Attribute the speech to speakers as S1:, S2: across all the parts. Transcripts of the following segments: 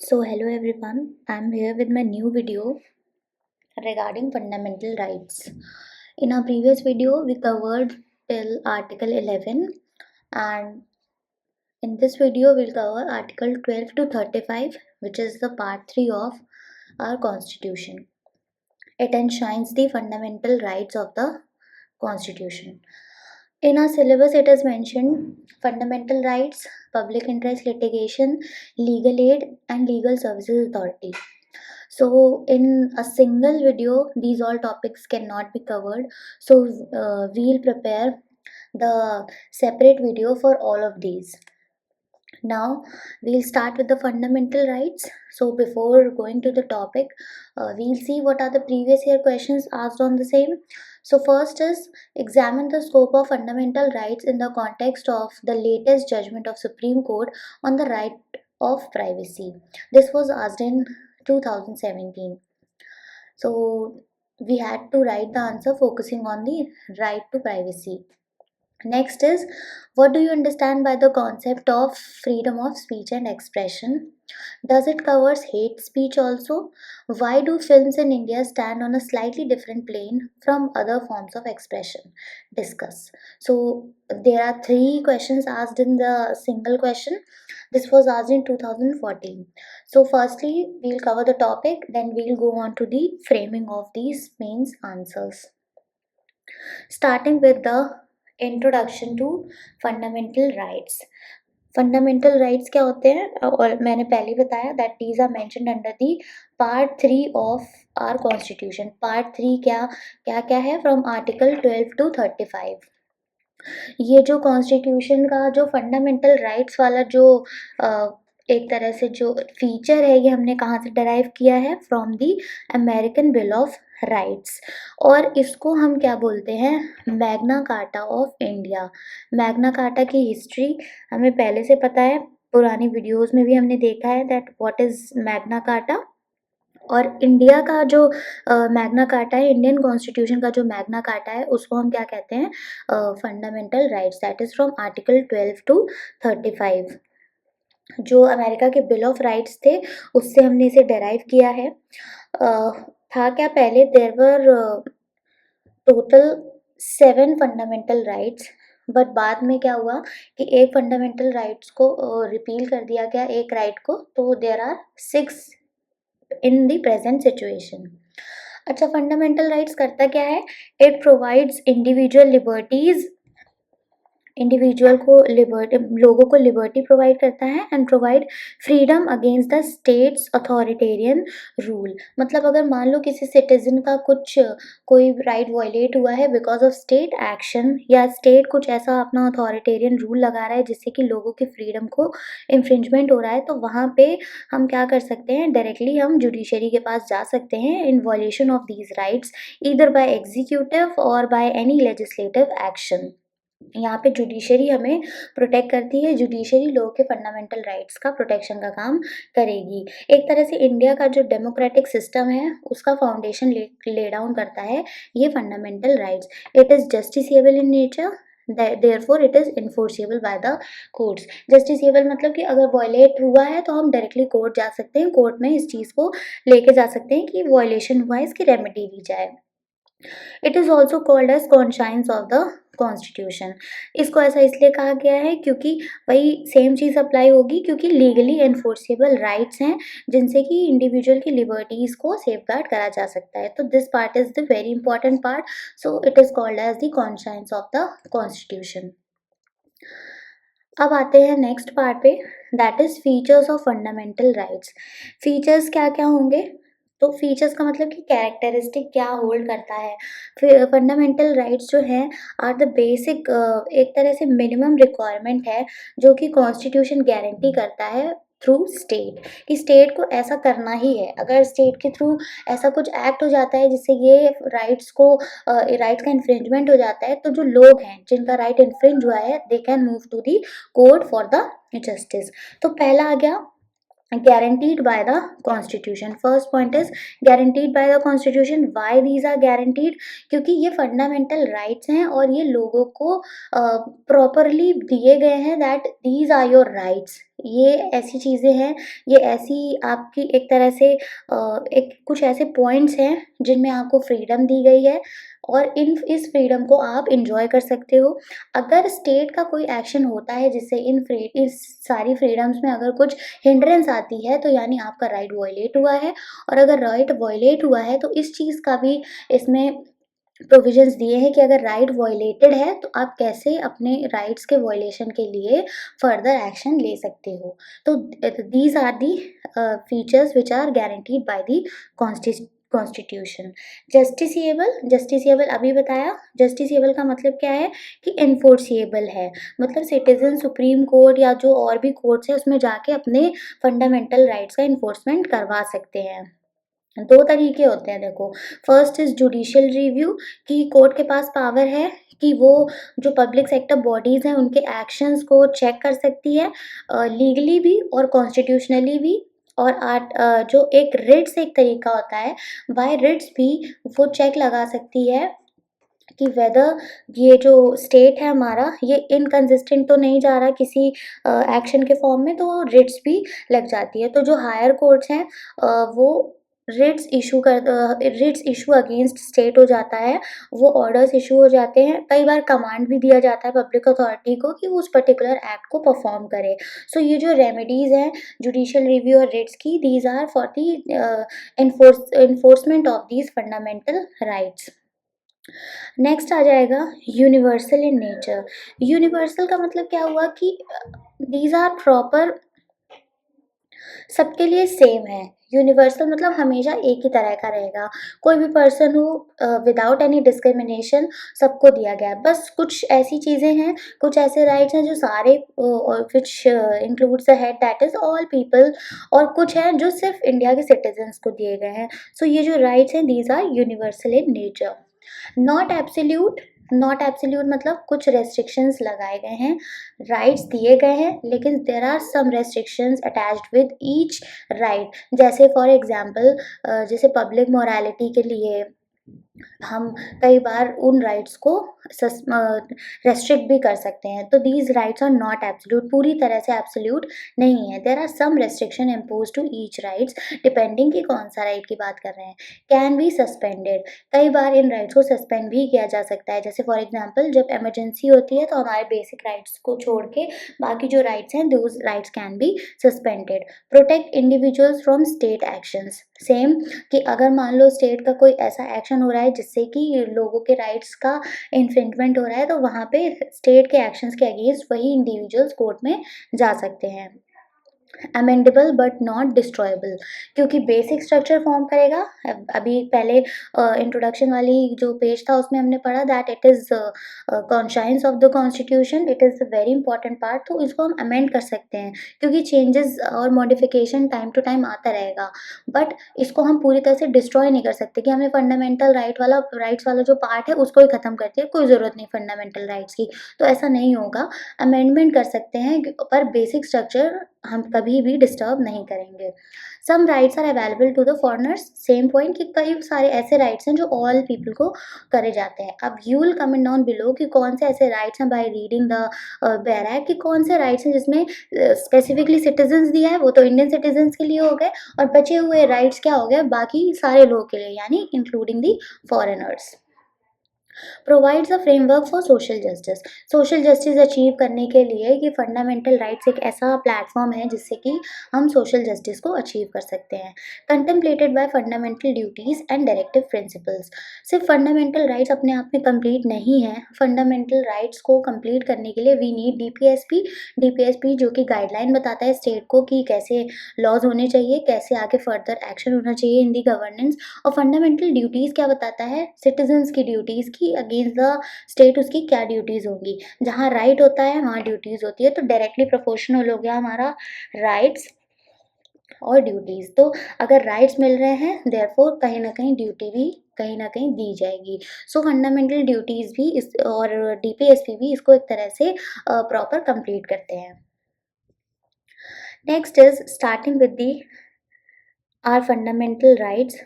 S1: So hello everyone, I'm here with my new video regarding fundamental rights. In our previous video, we covered till Article 11, and in this video, we'll cover Article 12 to 35, which is the part 3 of our Constitution. It enshrines the fundamental rights of the Constitution. In our syllabus, it is mentioned fundamental rights, public interest litigation, legal aid, and legal services authority. So, in a single video, these all topics cannot be covered. So, we'll prepare the separate video for all of these. Now, we'll start with the fundamental rights. So, before going to the topic, we'll see what are the previous year questions asked on the same. So, first is examine the scope of fundamental rights in the context of the latest judgment of Supreme Court on the right of privacy. This was asked in 2017. So, we had to write the answer focusing on the right to privacy. Next is, what do you understand by the concept of freedom of speech and expression? Does it covers hate speech also? Why do films in India stand on a slightly different plane from other forms of expression? Discuss. So there are three questions asked in the single question. This was asked in 2014. So firstly, we'll cover the topic, then we'll go on to the framing of these main answers. Starting with the introduction to fundamental rights. Fundamental rights क्या होते हैं, और मैंने पहले बताया that these are mentioned under the part 3 of our constitution. Part 3 क्या क्या क्या है, फ्रॉम आर्टिकल 12 to 35. ये जो कॉन्स्टिट्यूशन का जो फंडामेंटल राइट्स वाला जो एक तरह से जो फीचर है, ये हमने कहाँ से डराइव किया है, from the American bill of rights. और इसको हम क्या बोलते हैं, Magna carta of India. Magna carta की हिस्ट्री हमें पहले से पता है, पुरानी वीडियोस में भी हमने देखा है that what is Magna carta. और इंडिया का जो मैग्ना कार्टा है, इंडियन कॉन्स्टिट्यूशन का जो मैग्ना कार्टा है, उसको हम क्या कहते हैं, fundamental rights. That is from article 12 to 35. जो अमेरिका के बिल ऑफ राइट्स थे, उससे हमने इसे डेराइव किया है. था क्या, पहले there were total 7 fundamental rights, but बाद में क्या हुआ कि एक फंडामेंटल राइट्स को रिपील कर दिया गया, एक राइट को. तो there are 6 in the present situation. अच्छा, फंडामेंटल राइट्स करता क्या है, it provides individual liberties, individual को लिबर्टी, लोगों को लिबर्टी प्रोवाइड करता है, and provide freedom against the state's authoritarian rule. मतलब अगर मान लो किसी सिटीजन का कुछ कोई राइट वायलेट हुआ है बिकॉज ऑफ स्टेट एक्शन, या स्टेट कुछ ऐसा अपना अथॉरिटेरियन रूल लगा रहा है जिससे कि लोगों की फ्रीडम को इन्फ्रिंजमेंट हो रहा है, तो वहाँ पे हम क्या कर सकते हैं, डायरेक्टली हम जुडिशरी के पास जा सकते हैं in violation of these rights, either by executive और बाय एनी लेजिस्लेटिव एक्शन. यहाँ पे जुडिशरी हमें प्रोटेक्ट करती है, जुडिशरी लोगों के फंडामेंटल राइट्स का प्रोटेक्शन का काम करेगी. एक तरह से इंडिया का जो डेमोक्रेटिक सिस्टम है, उसका फाउंडेशन ले डाउन करता है ये fundamental rights. It is justiciable in nature, therefore it is enforceable by the courts. Justiciable मतलब कि अगर वायलेट हुआ है तो हम डायरेक्टली कोर्ट जा सकते हैं, कोर्ट में इस चीज़ को लेके जा सकते हैं कि वायलेशन हुआ है, इसकी रेमेडी दी जाए. It is also called as conscience of the constitution. इसको ऐसा इसलिए कहा गया है क्योंकि वही सेम चीज़ अप्लाई होगी, क्योंकि लीगली एनफोर्सेबल राइट्स हैं जिनसे कि इंडिविजुअल की लिबर्टीज़ को सेफगार्ड करा जा सकता है. तो this part is the very important part. So it is called as the conscience of the constitution. अब आते हैं नेक्स्ट पार्ट पे, that is features of fundamental rights. Features क्या क्या होंगे, तो फीचर्स का मतलब कि कैरेक्टरिस्टिक क्या होल्ड करता है. फिर फंडामेंटल राइट्स जो हैं आर द बेसिक, एक तरह से मिनिमम रिक्वायरमेंट है जो कि कॉन्स्टिट्यूशन गारंटी करता है थ्रू स्टेट, कि स्टेट को ऐसा करना ही है. अगर स्टेट के थ्रू ऐसा कुछ एक्ट हो जाता है जिससे ये राइट्स को राइट्स का इन्फ्रिंजमेंट हो जाता है, तो जो लोग हैं जिनका राइट इन्फ्रिंज हुआ है, they can move to the court for the justice. तो पहला आ गया guaranteed by the constitution. first point is guaranteed by the constitution. why these are guaranteed, क्योंकि ये fundamental rights हैं और ये लोगों को properly दिए गए हैं, that these are your rights. ये ऐसी चीज़ें हैं, ये ऐसी आपकी एक तरह से एक कुछ ऐसे पॉइंट्स हैं जिनमें आपको फ्रीडम दी गई है और इन इस फ्रीडम को आप एन्जॉय कर सकते हो। अगर स्टेट का कोई एक्शन होता है जिससे इस सारी फ्रीडम्स में अगर कुछ हिंड्रेंस आती है तो यानी आपका राइट वॉयलेट हुआ है, और अगर राइट वॉयलेट हुआ है तो इस चीज़ का भी इसमें प्रोविजंस दिए हैं कि अगर राइट वॉयलेटेड है तो आप कैसे अपने राइट्स के वॉयलेशन के लिए फर्दर एक्शन ले सकते हो। तो these are the features which are guaranteed by the constitution. Justiciable अभी बताया। जस्टिसिएबल का मतलब क्या है कि एनफोर्सिएबल है, मतलब सिटीजन सुप्रीम कोर्ट या जो और भी कोर्ट्स है उसमें जाके अपने फंडामेंटल राइट्स का इन्फोर्समेंट करवा सकते हैं। दो तरीके होते हैं देखो। फर्स्ट इज जुडिशियल रिव्यू, कि कोर्ट के पास पावर है कि वो जो पब्लिक सेक्टर बॉडीज हैं उनके एक्शंस को चेक कर सकती है, लीगली भी और कॉन्स्टिट्यूशनली भी। और जो एक रिट्स एक तरीका होता है, बाय रिट्स भी वो चेक लगा सकती है कि वेदर ये जो स्टेट है हमारा ये इनकंसिस्टेंट तो नहीं जा रहा किसी एक्शन के फॉर्म में, तो रिट्स भी लग जाती है। तो जो हायर कोर्ट्स हैं वो रिट्स इशू अगेंस्ट स्टेट हो जाता है, वो ऑर्डर्स इशू हो जाते हैं। कई बार कमांड भी दिया जाता है पब्लिक अथॉरिटी को कि वो उस पर्टिकुलर एक्ट को परफॉर्म करे। सो ये जो रेमेडीज हैं जुडिशियल रिव्यू और रिट्स की, these are for the enforcement of these fundamental rights. Next आ जाएगा यूनिवर्सल इन नेचर। यूनिवर्सल का मतलब क्या हुआ कि दीज आर प्रॉपर, सबके लिए सेम है। यूनिवर्सल मतलब हमेशा एक ही तरह का रहेगा, कोई भी पर्सन हो विदाउट एनी डिस्क्रिमिनेशन सबको दिया गया है। बस कुछ ऐसी चीज़ें हैं, कुछ ऐसे राइट्स हैं जो सारे which includes the head that is all people, और कुछ हैं जो सिर्फ इंडिया के सिटीजन्स को दिए गए हैं। सो ये जो राइट्स हैं these are universal in nature. Not absolute, not absolute मतलब कुछ रेस्ट्रिक्शंस लगाए गए हैं, राइट्स दिए गए हैं लेकिन there are some restrictions attached with each right. जैसे फॉर एग्जांपल जैसे पब्लिक मोरालिटी के लिए हम कई बार उन राइट्स को रेस्ट्रिक्ट भी कर सकते हैं। तो these rights are not absolute, पूरी तरह से एब्सोल्यूट नहीं है। There are some restriction impose to each rights, depending कि कौन सा राइट की बात कर रहे हैं। कैन बी सस्पेंडेड, कई बार इन राइट्स को सस्पेंड भी किया जा सकता है। जैसे फॉर एग्जाम्पल जब इमरजेंसी होती है तो हमारे बेसिक राइट्स को छोड़ के बाकी जो राइट्स हैं those rights can be suspended. Protect individuals from state actions, same कि अगर मान लो स्टेट का कोई ऐसा एक्शन हो रहा है जिससे कि लोगों के राइट्स का इन्फ्रिंजमेंट हो रहा है, तो वहाँ पे स्टेट के एक्शंस के अगेंस्ट वही इंडिविजुअल्स कोर्ट में जा सकते हैं। अमेंडेबल बट नॉट डिस्ट्रॉयबल, क्योंकि बेसिक स्ट्रक्चर फॉर्म करेगा। अभी पहले इंट्रोडक्शन वाली जो पेज था उसमें हमने पढ़ा that it is conscience of the constitution, it is a very important part. तो इसको हम अमेंड कर सकते हैं क्योंकि चेंजेस और मॉडिफिकेशन टाइम टू टाइम आता रहेगा, बट इसको हम पूरी तरह से डिस्ट्रॉय नहीं कर सकते कि हमें फंडामेंटल राइट्स वाला जो पार्ट है उसको ही ख़त्म कर दिया, कोई ज़रूरत नहीं फंडामेंटल राइट्स की, तो ऐसा नहीं होगा। अमेंडमेंट कर सकते हैं पर बेसिक स्ट्रक्चर हम कभी भी डिस्टर्ब नहीं करेंगे। Some rights are available to the foreigners, same point कि कई सारे ऐसे राइट्स हैं जो ऑल पीपल को करे जाते हैं। अब you will comment down below कि कौन से ऐसे राइट्स हैं बाय रीडिंग द बैरक, कि कौन से राइट्स हैं जिसमें स्पेसिफिकली सिटीजन्स दिया है, वो तो इंडियन सिटीजन्स के लिए हो गए, और बचे हुए राइट्स क्या हो गए बाकी सारे लोगों के लिए यानी including the foreigners. Provides a framework for social justice, social justice achieve करने के लिए ये फंडामेंटल राइट्स एक ऐसा प्लेटफॉर्म है जिससे कि हम सोशल जस्टिस को अचीव कर सकते हैं। Contemplated bye fundamental duties and directive principles, सिर्फ फंडामेंटल राइट्स अपने आप में कंप्लीट नहीं है, फंडामेंटल राइट्स को कंप्लीट करने के लिए वी नीड डीपीएसपी जो कि गाइडलाइन बताता है स्टेट को कि कैसे लॉज होने चाहिए, कैसे आगे फर्दर एक्शन होना चाहिए इन दी गवर्नेंस। और फंडामेंटल ड्यूटीज़ क्या बताता है, सिटीजन्स की ड्यूटीज़ की अगेंस्ट द स्टेट उसकी क्या ड्यूटीज़ होंगी। जहाँ राइट होता है वहाँ ड्यूटीज़ होती है, तो डायरेक्टली प्रोपोर्शनल हो गया हमारा राइट्स और ड्यूटीज़। तो अगर राइट्स मिल रहे हैं देयरफॉर कहीं ना कहीं ड्यूटी भी कहीं ना कहीं दी जाएगी। सो फंडामेंटल ड्यूटीज़ भी इस और डीपीएसपी भी इसको एक तरह से प्रॉपर कंप्लीट करते हैं। Next is starting with the are fundamental rights.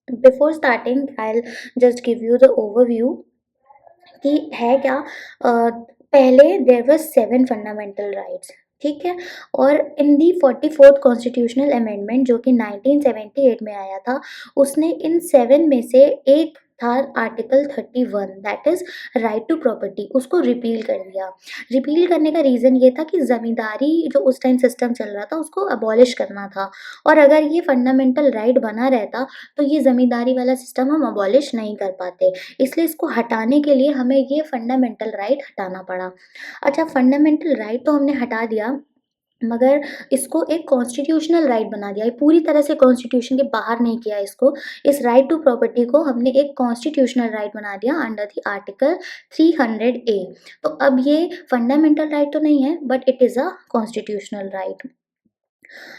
S1: Before starting I just give you the overview कि है क्या। पहले देयर वर 7 फंडामेंटल राइट्स, ठीक है। और इन दी 44th कॉन्स्टिट्यूशनल अमेंडमेंट जो कि 1978 में आया था, उसने इन 7 में से एक था article 31, that is right to property, उसको रिपील कर दिया। रिपील करने का रीज़न ये था कि ज़मींदारी जो उस टाइम सिस्टम चल रहा था उसको अबॉलिश करना था, और अगर ये फंडामेंटल राइट बना रहता तो ये ज़मींदारी वाला सिस्टम हम अबॉलिश नहीं कर पाते, इसलिए इसको हटाने के लिए हमें ये फंडामेंटल राइट हटाना पड़ा। अच्छा, फंडामेंटल राइट तो हमने हटा दिया, मगर इसको एक कॉन्स्टिट्यूशनल राइट बना दिया, ये पूरी तरह से कॉन्स्टिट्यूशन के बाहर नहीं किया इसको। इस राइट टू प्रॉपर्टी को हमने एक कॉन्स्टिट्यूशनल राइट बना दिया अंडर द आर्टिकल 300 ए। तो अब ये फंडामेंटल राइट तो नहीं है, but it is a constitutional right.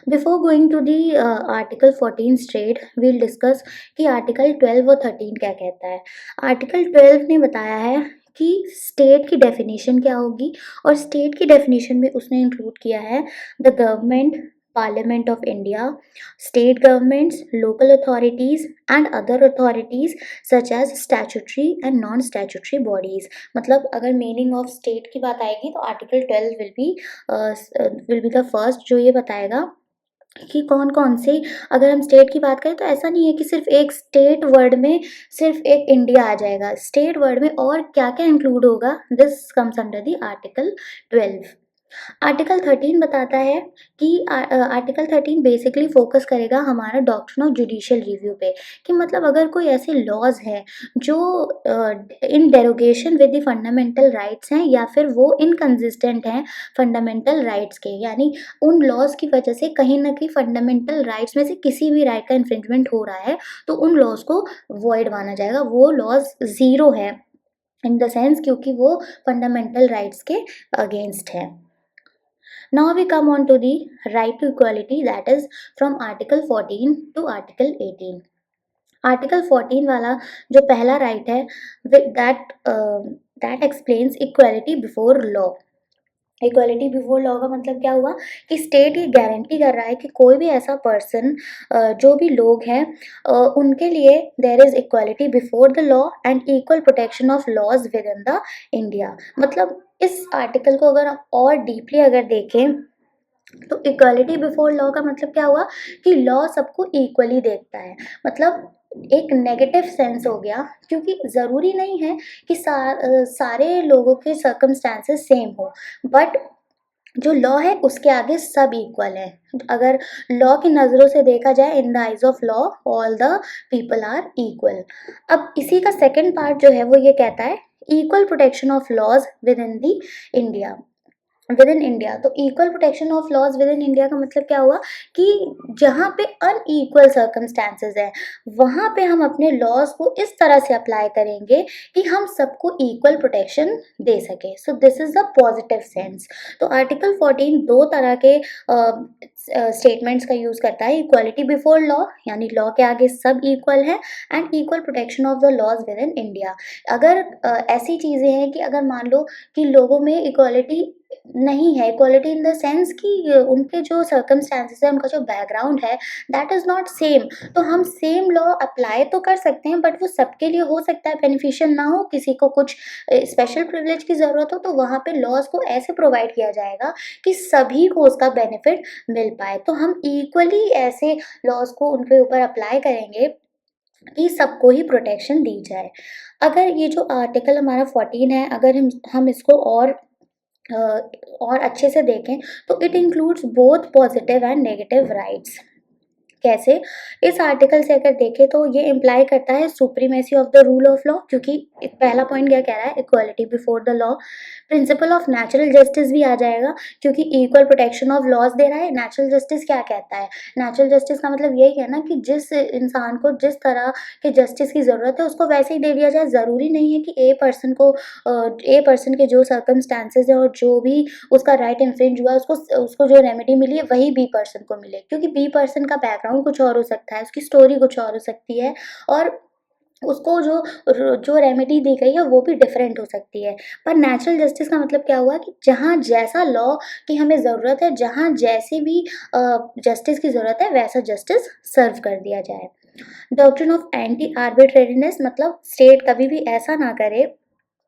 S1: Before going to the article 14 straight, we'll discuss कि आर्टिकल 12 और 13 क्या कहता है। आर्टिकल 12 ने बताया है कि स्टेट की डेफिनेशन क्या होगी, और स्टेट की डेफिनेशन में उसने इंक्लूड किया है the government, parliament of India, state governments, local authorities and other authorities such as statutory and non statutory bodies. मतलब अगर मीनिंग ऑफ स्टेट की बात आएगी तो article 12 will be the first जो ये बताएगा कि कौन-कौन से, अगर हम स्टेट की बात करें तो ऐसा नहीं है कि सिर्फ़ एक स्टेट वर्ड में सिर्फ़ एक इंडिया आ जाएगा। स्टेट वर्ड में और क्या-क्या इंक्लूड होगा, this comes under the article 12। Article 13 बताता है कि आर्टिकल 13 बेसिकली फोकस करेगा हमारा डॉक्ट्रिन ऑफ जुडिशियल रिव्यू पे, कि मतलब अगर कोई ऐसे लॉज हैं जो in derogation with the fundamental rights हैं, या फिर वो इनकंसिस्टेंट हैं फंडामेंटल राइट्स के, यानी उन लॉज की वजह से कहीं ना कहीं फंडामेंटल राइट्स में से किसी भी राइट का इन्फ्रिंजमेंट हो रहा है, तो उन लॉज को वॉइड माना जाएगा, वो लॉज ज़ीरो है इन द सेंस, क्योंकि वो फंडामेंटल राइट्स के अगेंस्ट है। Now we come on to the right to equality, that is from Article 14 to Article 18. Article 14 वाला जो पहला राइट है, that explains equality before law. Equality before law का मतलब क्या हुआ कि स्टेट ये गारंटी कर रहा है कि कोई भी ऐसा पर्सन, जो भी लोग हैं, उनके लिए there is equality before the law and equal protection of laws within the India. मतलब इस आर्टिकल को अगर आप और डीपली अगर देखें तो इक्वालिटी बिफोर लॉ का मतलब क्या हुआ कि लॉ सबको इक्वली देखता है। मतलब एक नेगेटिव सेंस हो गया, क्योंकि ज़रूरी नहीं है कि सारे लोगों के सर्कमस्टांसेस सेम हो, बट जो लॉ है उसके आगे सब इक्वल है। अगर लॉ की नज़रों से देखा जाए, in the eyes of law all the people are equal. अब इसी का सेकंड पार्ट जो है वो ये कहता है equal protection of laws within the India, within India. तो equal protection of laws within India का मतलब क्या हुआ कि जहाँ पे अनइक्वल सर्कमस्टांसेस है, वहाँ पे हम अपने लॉज को इस तरह से अप्लाई करेंगे कि हम सबको इक्वल प्रोटेक्शन दे सके। So this is the positive sense. तो आर्टिकल 14 दो तरह के स्टेटमेंट्स का यूज़ करता है, इक्वालिटी बिफोर लॉ यानी लॉ के आगे सब इक्वल है, and equal protection of the laws within India. अगर ऐसी चीज़ें हैं कि अगर मान लो कि लोगों में इक्वालिटी नहीं है, इक्वालिटी इन द सेंस कि उनके जो सर्कमस्टांसेस है, उनका जो बैकग्राउंड है, दैट इज़ नॉट सेम, तो हम सेम लॉ अप्लाई तो कर सकते हैं, बट वो सबके लिए हो सकता है बेनिफिशियल ना हो, किसी को कुछ स्पेशल प्रिविलेज की ज़रूरत हो, तो वहाँ पे लॉज को ऐसे प्रोवाइड किया जाएगा कि सभी को उसका बेनिफिट मिल पाए। तो हम इक्वली ऐसे लॉज को उनके ऊपर अप्लाई करेंगे कि सबको ही प्रोटेक्शन दी जाए। अगर ये जो आर्टिकल हमारा 14 है, अगर हम इसको अ, और अच्छे से देखें तो it includes both positive and negative rights. कैसे? इस आर्टिकल से अगर देखें तो ये इम्प्लाई करता है supremacy of the rule of law, क्योंकि पहला पॉइंट क्या कह रहा है, equality before the law. Principle of natural justice भी आ जाएगा, क्योंकि इक्वल प्रोटेक्शन ऑफ लॉज दे रहा है। नेचुरल जस्टिस क्या कहता है? नेचुरल जस्टिस का मतलब यही है ना कि जिस इंसान को जिस तरह के जस्टिस की ज़रूरत है उसको वैसे ही दे दिया जाए। ज़रूरी नहीं है कि ए पर्सन के जो सर्कमस्टांसेस है और जो भी उसका राइट इन्फ्रिंज हुआ, उसको उसको जो रेमेडी मिली है वही बी पर्सन को मिले, क्योंकि बी पर्सन का बैकग्राउंड कुछ और हो सकता है, उसकी स्टोरी कुछ और हो सकती है, और उसको जो रेमेडी दी गई है वो भी डिफरेंट हो सकती है। पर नेचुरल जस्टिस का मतलब क्या हुआ कि जहाँ जैसा लॉ की हमें ज़रूरत है, जहाँ जैसी भी जस्टिस की ज़रूरत है, वैसा जस्टिस सर्व कर दिया जाए। डॉक्ट्रिन ऑफ एंटी आर्बिट्रेरीनेस मतलब स्टेट कभी भी ऐसा ना करे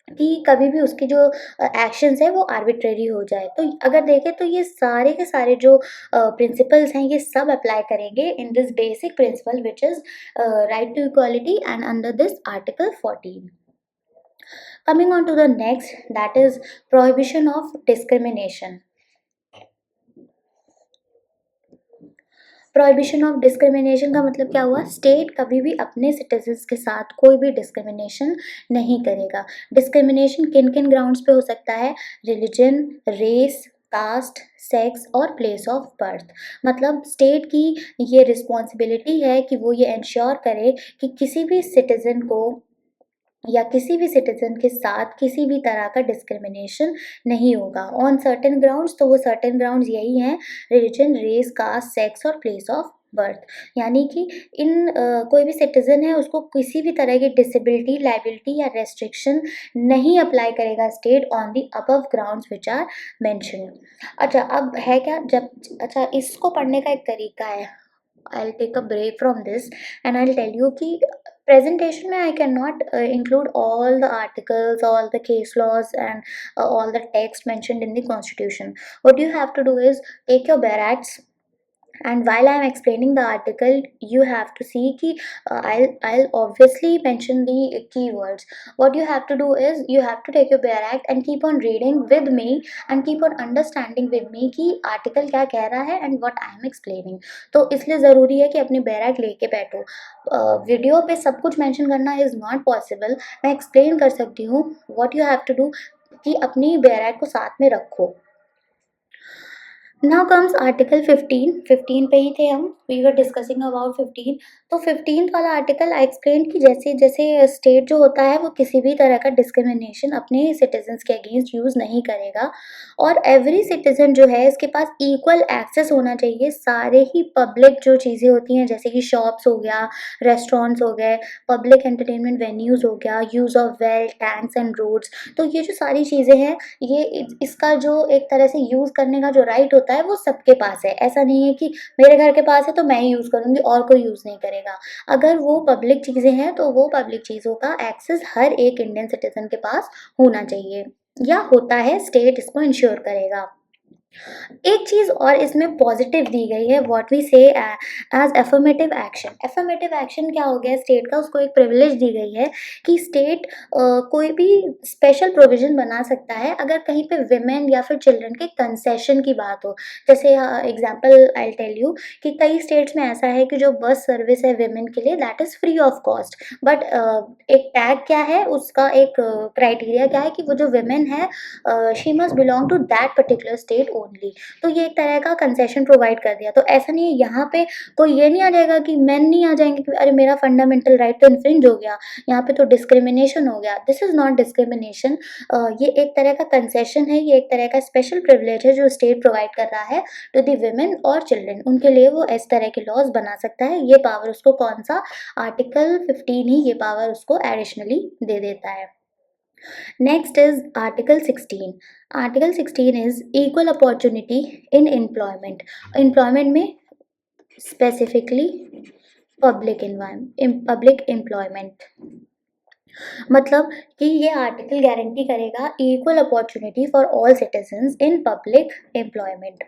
S1: कि कभी भी उसकी जो एक्शंस है वो आर्बिट्रेरी हो जाए। तो अगर देखें तो ये सारे के सारे जो प्रिंसिपल्स हैं ये सब अप्लाई करेंगे in this basic principle which is right to equality and under this article 14। Coming on to the next, that is prohibition of discrimination. Prohibition of discrimination का मतलब क्या हुआ? स्टेट कभी भी अपने सिटीजन्स के साथ कोई भी डिस्क्रिमिनेशन नहीं करेगा। डिस्क्रिमिनेशन किन किन ग्राउंड्स पे हो सकता है? रिलीजन, रेस, कास्ट, सेक्स और प्लेस ऑफ बर्थ। मतलब स्टेट की ये रिस्पॉन्सिबिलिटी है कि वो ये इंश्योर करे कि किसी भी सिटीजन को या किसी भी सिटीजन के साथ किसी भी तरह का डिस्क्रिमिनेशन नहीं होगा ऑन सर्टेन ग्राउंड्स। तो वो सर्टेन ग्राउंड्स यही हैं, रिलीजन, रेस, कास्ट, सेक्स और प्लेस ऑफ बर्थ। यानी कि इन कोई भी सिटीजन है उसको किसी भी तरह की डिसेबिलिटी, लाइबिलिटी या रेस्ट्रिक्शन नहीं अप्लाई करेगा state on the above grounds which are mentioned. अच्छा, अब है क्या जब, अच्छा इसको पढ़ने का एक तरीका है। I'll take a break from this and I'll tell you कि presentation में I cannot include all the articles, all the case laws and all the text mentioned in the constitution. What you have to do is take your bare acts, and while I'm explaining the article you have to see ki I'll obviously mention the keywords. What you have to do is you have to take your bare act and keep on reading with me and keep on understanding with me कि article क्या कह रहा है and what I am explaining. तो इसलिए ज़रूरी है कि अपनी bare act लेके बैठो। वीडियो पे सब कुछ मेंशन करना इज़ नॉट पॉसिबल। मैं एक्सप्लेन कर सकती हूँ। what you have to do कि अपनी bare act को साथ में रखो। नाउ कम्स आर्टिकल 15 पे ही थे हम, वी वर डिस्कसिंग अबाउट 15। तो 15 वाला आर्टिकल आई एक्सप्लेन कि जैसे जैसे स्टेट जो होता है वो किसी भी तरह का डिस्क्रिमिनेशन अपने सिटीजन्स के अगेंस्ट यूज़ नहीं करेगा और एवरी सिटीजन जो है इसके पास इक्वल एक्सेस होना चाहिए सारे ही पब्लिक जो चीज़ें होती हैं, जैसे कि शॉप्स हो गया, रेस्टोरेंट्स हो गए, पब्लिक एंटरटेनमेंट वेन्यूज़ हो गया, use of well, tanks and roads. तो ये जो सारी चीज़ें हैं ये इसका जो एक तरह से यूज़ करने का जो राइट होता है वो सबके पास है। ऐसा नहीं है कि मेरे घर के पास है तो मैं ही यूज़ करूँगी और कोई यूज़ नहीं करेगा। अगर वो पब्लिक चीज़ें हैं तो वो पब्लिक चीज़ों का एक्सेस हर एक इंडियन सिटीजन के पास होना चाहिए या होता है, स्टेट इसको इंश्योर करेगा। एक चीज़ और इसमें पॉजिटिव दी गई है, what we say as affirmative action. Affirmative action क्या हो गया? स्टेट का उसको एक प्रिविलेज दी गई है कि स्टेट कोई भी स्पेशल प्रोविजन बना सकता है अगर कहीं पे विमेन या फिर चिल्ड्रन के कंसेशन की बात हो। जैसे एग्जांपल आई टेल यू कि कई स्टेट्स में ऐसा है कि जो बस सर्विस है विमेन के लिए that is free of cost, but एक टैग क्या है उसका, एक क्राइटेरिया क्या है कि वो जो विमेन है she must belong to that particular state only. तो ये एक तरह का कंसेशन प्रोवाइड कर दिया। तो ऐसा नहीं है यहाँ पे कोई ये नहीं आ जाएगा कि मेन नहीं आ जाएंगे कि अरे मेरा फंडामेंटल राइट तो इन्फ्रिंज हो गया, यहाँ पे तो डिस्क्रिमिनेशन हो गया। This is not discrimination. ये एक तरह का कंसेशन है, ये एक तरह का स्पेशल प्रिविलेज है जो स्टेट प्रोवाइड कर रहा है टू दी विमेन और चिल्ड्रन। उनके लिए वो इस तरह के लॉज बना सकता है। ये पावर उसको कौन सा, आर्टिकल 15 ही ये पावर उसको एडिशनली दे देता है। Next is Article 16. Article 16 is equal opportunity in employment. Employment में specifically public environment, public employment. मतलब कि ये आर्टिकल गारंटी करेगा equal opportunity for all citizens in public employment.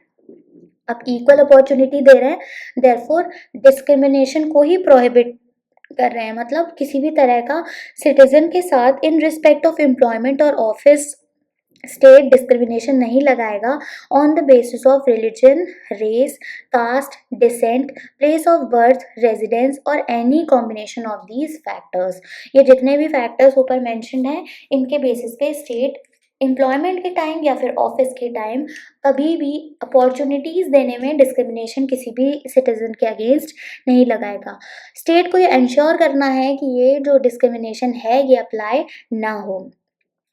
S1: अब इक्वल अपॉर्चुनिटी दे रहे हैं, देयरफॉर डिस्क्रिमिनेशन को ही प्रोहिबिट कर रहे हैं। मतलब किसी भी तरह का सिटीजन के साथ इन रिस्पेक्ट ऑफ एम्प्लॉयमेंट और ऑफिस स्टेट डिस्क्रिमिनेशन नहीं लगाएगा on the basis of religion, race, caste, descent, place of birth, residence और any combination of these factors. ये जितने भी फैक्टर्स ऊपर मेंशन्ड हैं इनके बेसिस पे स्टेट एम्प्लॉयमेंट के टाइम या फिर ऑफिस के टाइम कभी भी अपॉर्चुनिटीज़ देने में डिस्क्रिमिनेशन किसी भी सिटीजन के अगेंस्ट नहीं लगाएगा। स्टेट को ये इंश्योर करना है कि ये जो डिस्क्रिमिनेशन है ये अप्लाई ना हो।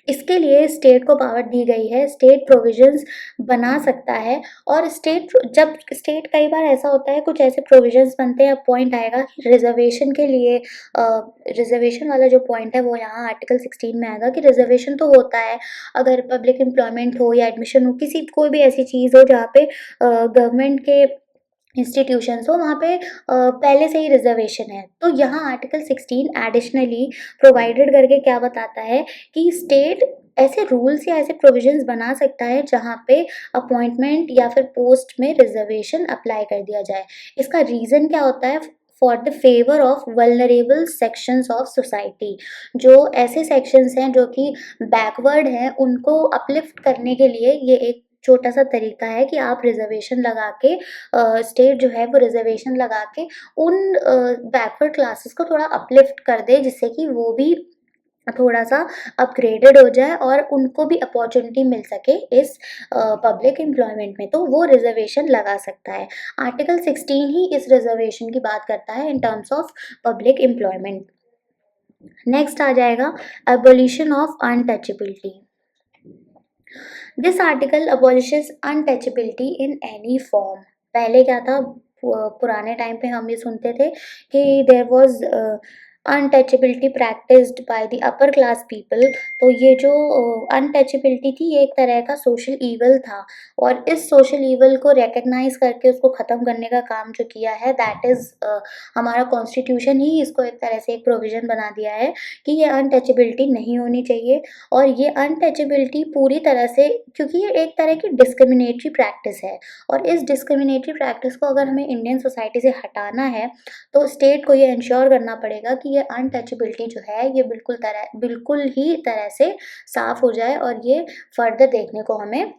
S1: इसके लिए स्टेट को पावर दी गई है, स्टेट प्रोविजंस बना सकता है। और जब स्टेट, कई बार ऐसा होता है कुछ ऐसे प्रोविजंस बनते हैं, अब पॉइंट आएगा कि रिजर्वेशन के लिए, रिजर्वेशन वाला जो पॉइंट है वो यहाँ आर्टिकल 16 में आएगा कि रिजर्वेशन तो होता है अगर पब्लिक एम्प्लॉयमेंट हो या एडमिशन हो, किसी कोई भी ऐसी चीज़ हो जहाँ पे गवर्नमेंट के इंस्टीट्यूशन हो वहाँ पे पहले से ही रिजर्वेशन है। तो यहाँ आर्टिकल 16 एडिशनली प्रोवाइडेड करके क्या बताता है कि स्टेट ऐसे रूल्स या ऐसे प्रोविजंस बना सकता है जहाँ पे अपॉइंटमेंट या फिर पोस्ट में रिजर्वेशन अप्लाई कर दिया जाए। इसका रीज़न क्या होता है? For the favour of vulnerable sections of society. जो ऐसे सेक्शंस हैं जो कि बैकवर्ड हैं, उनको अपलिफ्ट करने के लिए ये एक छोटा सा तरीका है कि आप रिजर्वेशन लगा के स्टेट जो है वो रिजर्वेशन लगा के उन बैकवर्ड क्लासेस को थोड़ा अपलिफ्ट कर दे, जिससे कि वो भी थोड़ा सा अपग्रेडेड हो जाए और उनको भी अपॉर्चुनिटी मिल सके इस पब्लिक एम्प्लॉयमेंट में। तो वो रिजर्वेशन लगा सकता है। आर्टिकल 16 ही इस रिजर्वेशन की बात करता है in terms of public employment. Next आ जाएगा abolition of untouchability. This article abolishes untouchability in any form। पहले क्या था? पुराने टाइम पे हम ये सुनते थे कि there was untouchability practised by the upper class people. तो ये जो अनटचेबिलिटी थी ये एक तरह का सोशल ईवल था, और इस सोशल ईवल को रिकग्नाइज करके उसको ख़त्म करने का काम जो किया है दैट इज़ हमारा कॉन्स्टिट्यूशन ही इसको एक तरह से एक प्रोविज़न बना दिया है कि ये अनटचेबिलिटी नहीं होनी चाहिए। और ये अनटचेबिलिटी पूरी तरह से, क्योंकि ये एक तरह की डिस्क्रिमिनेटरी प्रैक्टिस है, और इस डिस्क्रिमिनेटरी प्रैक्टिस को अगर हमें इंडियन सोसाइटी से हटाना है तो स्टेट को ये इंश्योर करना पड़ेगा कि ये अनटचेबिलिटी जो है ये बिल्कुल ही तरह से साफ हो जाए और ये फर्दर देखने को हमें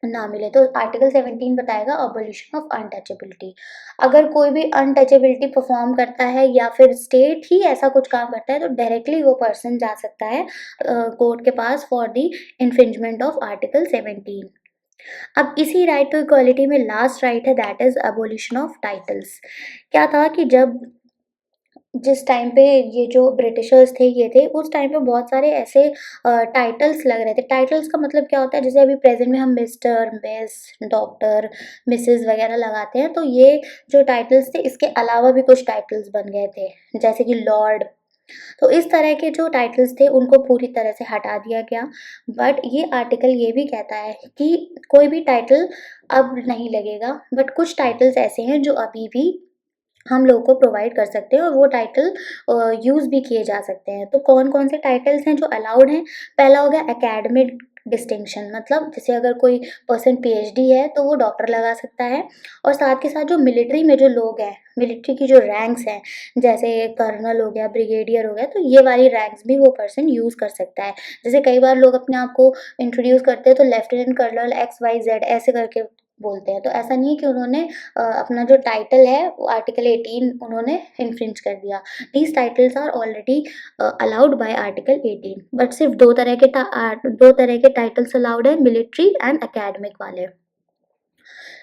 S1: ना मिले। तो आर्टिकल 17 बताएगा अबोलिशन ऑफ अनटचेबिलिटी। अगर कोई भी अनटचेबिलिटी परफॉर्म करता है या फिर स्टेट ही ऐसा कुछ काम करता है तो डायरेक्टली वो पर्सन जा सकता है कोर्ट के पास for the infringement of article 17। अब इसी राइट टू इक्वालिटी में लास्ट राइट है that is abolition of titles. क्या था कि जिस टाइम पे ये जो ब्रिटिशर्स थे ये थे, उस टाइम पे बहुत सारे ऐसे टाइटल्स लग रहे थे। टाइटल्स का मतलब क्या होता है? जैसे अभी प्रेजेंट में हम मिस्टर, मिस, डॉक्टर, मिसेस वगैरह लगाते हैं, तो ये जो टाइटल्स थे इसके अलावा भी कुछ टाइटल्स बन गए थे, जैसे कि लॉर्ड। तो इस तरह के जो टाइटल्स थे उनको पूरी तरह से हटा दिया गया। बट ये आर्टिकल ये भी कहता है कि कोई भी टाइटल अब नहीं लगेगा, बट कुछ टाइटल्स ऐसे हैं जो अभी भी हम लोगों को प्रोवाइड कर सकते हैं और वो टाइटल यूज़ भी किए जा सकते हैं। तो कौन कौन से टाइटल्स हैं जो अलाउड हैं? पहला हो गया एकेडमिक डिस्टिंक्शन, मतलब जैसे अगर कोई पर्सन पीएचडी है तो वो डॉक्टर लगा सकता है। और साथ के साथ जो मिलिट्री में जो लोग हैं, मिलिट्री की जो रैंक्स हैं, जैसे कर्नल हो गया, ब्रिगेडियर हो गया, तो ये वाली रैंक्स भी वो पर्सन यूज़ कर सकता है। जैसे कई बार लोग अपने आप को इंट्रोड्यूस करते हैं तो लेफ्टिनेंट कर्नल XYZ ऐसे करके बोलते हैं, तो ऐसा नहीं है कि उन्होंने अपना जो टाइटल है वो आर्टिकल 18 उन्होंने इन्फ्रिंज कर दिया। These titles are already allowed by article 18। But सिर्फ दो तरह के टाइटल्स अलाउड है, मिलिट्री एंड एकेडमिक वाले।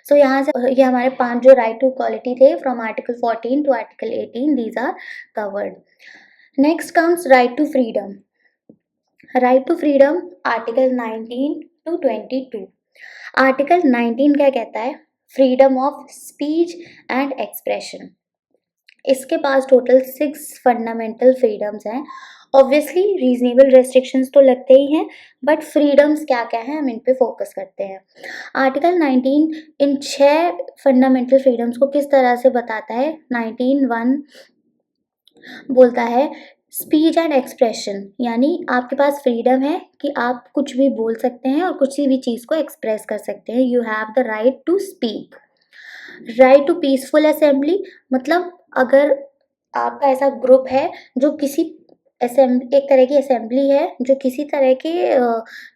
S1: सो यहाँ से ये हमारे 5 जो राइट टू इक्वालिटी थे from article 14 to article 18, these are covered. Next comes right to freedom. Right to freedom article 19 to 22। Article 19 क्या कहता है? Freedom of speech and expression. इसके पास टोटल 6 फंडामेंटल फ्रीडम्स हैं। ऑब्वियसली रीजनेबल रेस्ट्रिक्शंस तो लगते ही हैं, बट फ्रीडम्स क्या क्या हैं हम इन पे फोकस करते हैं। आर्टिकल 19 इन 6 फंडामेंटल फ्रीडम्स को किस तरह से बताता है? 19(1) बोलता है स्पीच एंड एक्सप्रेशन, यानी आपके पास फ्रीडम है कि आप कुछ भी बोल सकते हैं और कुछ भी चीज़ को एक्सप्रेस कर सकते हैं। You have the right to speak. Right to peaceful assembly, मतलब अगर आपका ऐसा ग्रुप है जो किसी एक तरह की असेंबली है जो किसी तरह के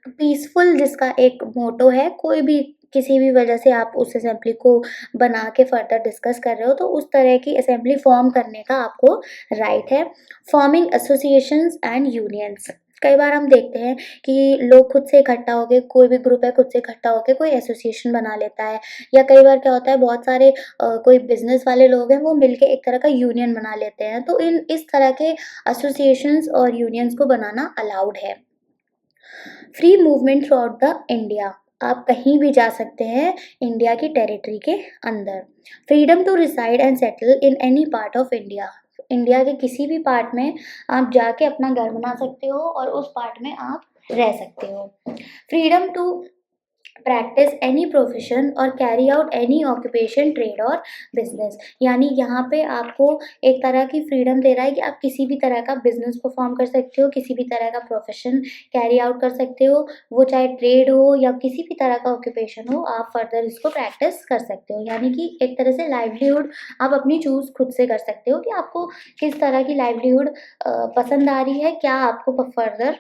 S1: पीसफुल, जिसका एक मोटो है, कोई भी किसी भी वजह से आप उस असेंबली को बना के फर्दर डिस्कस कर रहे हो तो उस तरह की असेंबली फॉर्म करने का आपको राइट है। फॉर्मिंग एसोसिएशंस एंड यूनियंस, कई बार हम देखते हैं कि लोग खुद से इकट्ठा होके, कोई भी ग्रुप है खुद से इकट्ठा होके कोई एसोसिएशन बना लेता है, या कई बार क्या होता है बहुत सारे कोई बिजनेस वाले लोग हैं वो मिलके एक तरह का यूनियन बना लेते हैं। तो इस तरह के एसोसिएशंस और यूनियंस को बनाना अलाउड है। Free movement through out the India, आप कहीं भी जा सकते हैं इंडिया की टेरिटरी के अंदर। Freedom to reside and settle in any part of India, India के किसी भी पार्ट में आप जाके अपना घर बना सकते हो और उस पार्ट में आप रह सकते हो। Freedom to practise any profession और carry out any occupation trade और बिजनेस। यानी यहाँ पे आपको एक तरह की फ्रीडम दे रहा है कि आप किसी भी तरह का बिजनेस परफॉर्म कर सकते हो, किसी भी तरह का प्रोफेशन कैरी आउट कर सकते हो, वो चाहे ट्रेड हो या किसी भी तरह का ऑक्यूपेशन हो, आप फर्दर इसको प्रैक्टिस कर सकते हो। यानी कि एक तरह से लाइवलीहुड आप अपनी चूज खुद से कर सकते हो कि आपको किस तरह की लाइवलीहुड पसंद आ रही है, क्या आपको फर्दर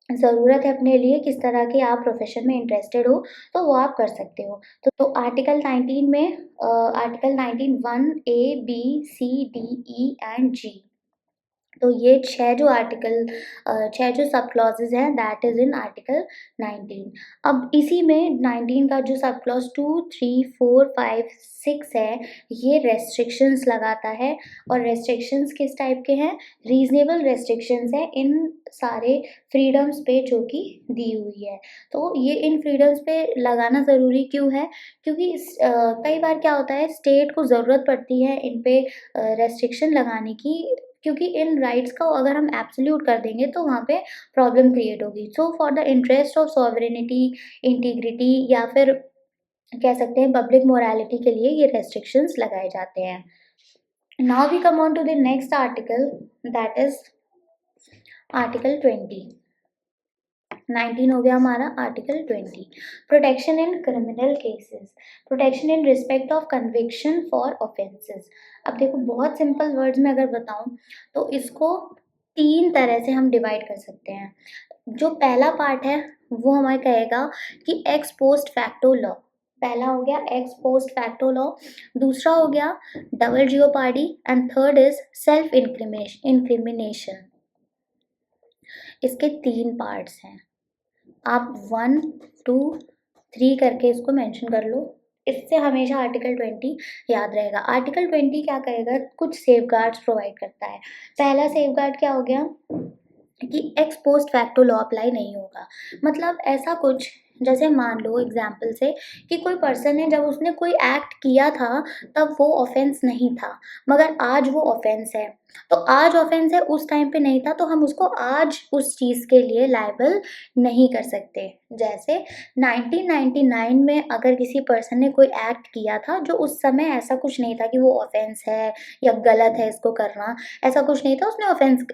S1: ज़रूरत है अपने लिए, किस तरह के आप प्रोफ़ेशन में इंटरेस्टेड हो, तो वो आप कर सकते हो। तो आर्टिकल 19 में article 19 1 A, B, C, D, E and G, तो ये 6 जो आर्टिकल 6 जो सब क्लॉज़ेज़ हैं दैट इज़ इन आर्टिकल 19। अब इसी में 19 का जो सब क्लॉज़ 2, 3, 4, 5, 6 है, ये रेस्ट्रिक्शंस लगाता है। और रेस्ट्रिक्शंस किस टाइप के हैं? रीज़नेबल रेस्ट्रिक्शंस हैं इन सारे फ्रीडम्स पे जो कि दी हुई है। तो ये इन फ्रीडम्स पे लगाना ज़रूरी क्यों है? क्योंकि कई बार क्या होता है, स्टेट को ज़रूरत पड़ती है इन पे रेस्ट्रिक्शन लगाने की, क्योंकि इन राइट्स को अगर हम एब्सोल्यूट कर देंगे तो वहाँ पे प्रॉब्लम क्रिएट होगी। So for the interest of sovereignty, integrity या फिर कह सकते हैं पब्लिक मोरालिटी के लिए ये रेस्ट्रिक्शंस लगाए जाते हैं। Now we come on to the next article that is article 20। 19 हो गया हमारा, article 20 protection in criminal cases, protection in respect of conviction for offences. अब देखो, बहुत सिंपल वर्ड्स में अगर बताऊं तो इसको 3 तरह से हम डिवाइड कर सकते हैं। जो पहला पार्ट है वो हमें कहेगा कि एक्स पोस्ट फैक्टो लॉ। पहला हो गया एक्स पोस्ट फैक्टो लॉ, दूसरा हो गया double jeopardy and third is self incrimination. इसके 3 पार्ट्स हैं। आप 1, 2, 3 करके इसको मेंशन कर लो। इससे हमेशा आर्टिकल 20 याद रहेगा। आर्टिकल 20 क्या करेगा? कुछ सेफगार्ड्स प्रोवाइड करता है। पहला सेफगार्ड क्या हो गया कि x post facto law apply नहीं होगा। मतलब ऐसा कुछ, जैसे मान लो एग्जाम्पल से कि कोई पर्सन है, जब उसने कोई एक्ट किया था तब वो ऑफेंस नहीं था, मगर आज वो ऑफेंस है। तो आज ऑफेंस है, उस टाइम पे नहीं था, तो हम उसको आज उस चीज़ के लिए लायबल नहीं कर सकते। जैसे 1999 में अगर किसी पर्सन ने कोई एक्ट किया था जो उस समय ऐसा कुछ नहीं था कि वो ऑफेंस है या गलत है इसको करना, ऐसा कुछ नहीं था।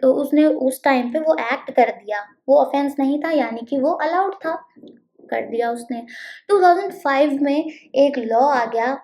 S1: उसने उस टाइम पे वो एक्ट कर दिया, वो ऑफेंस नहीं था, यानी कि वो अलाउड था, कर दिया उसने। 2005 में एक लॉ आ गया,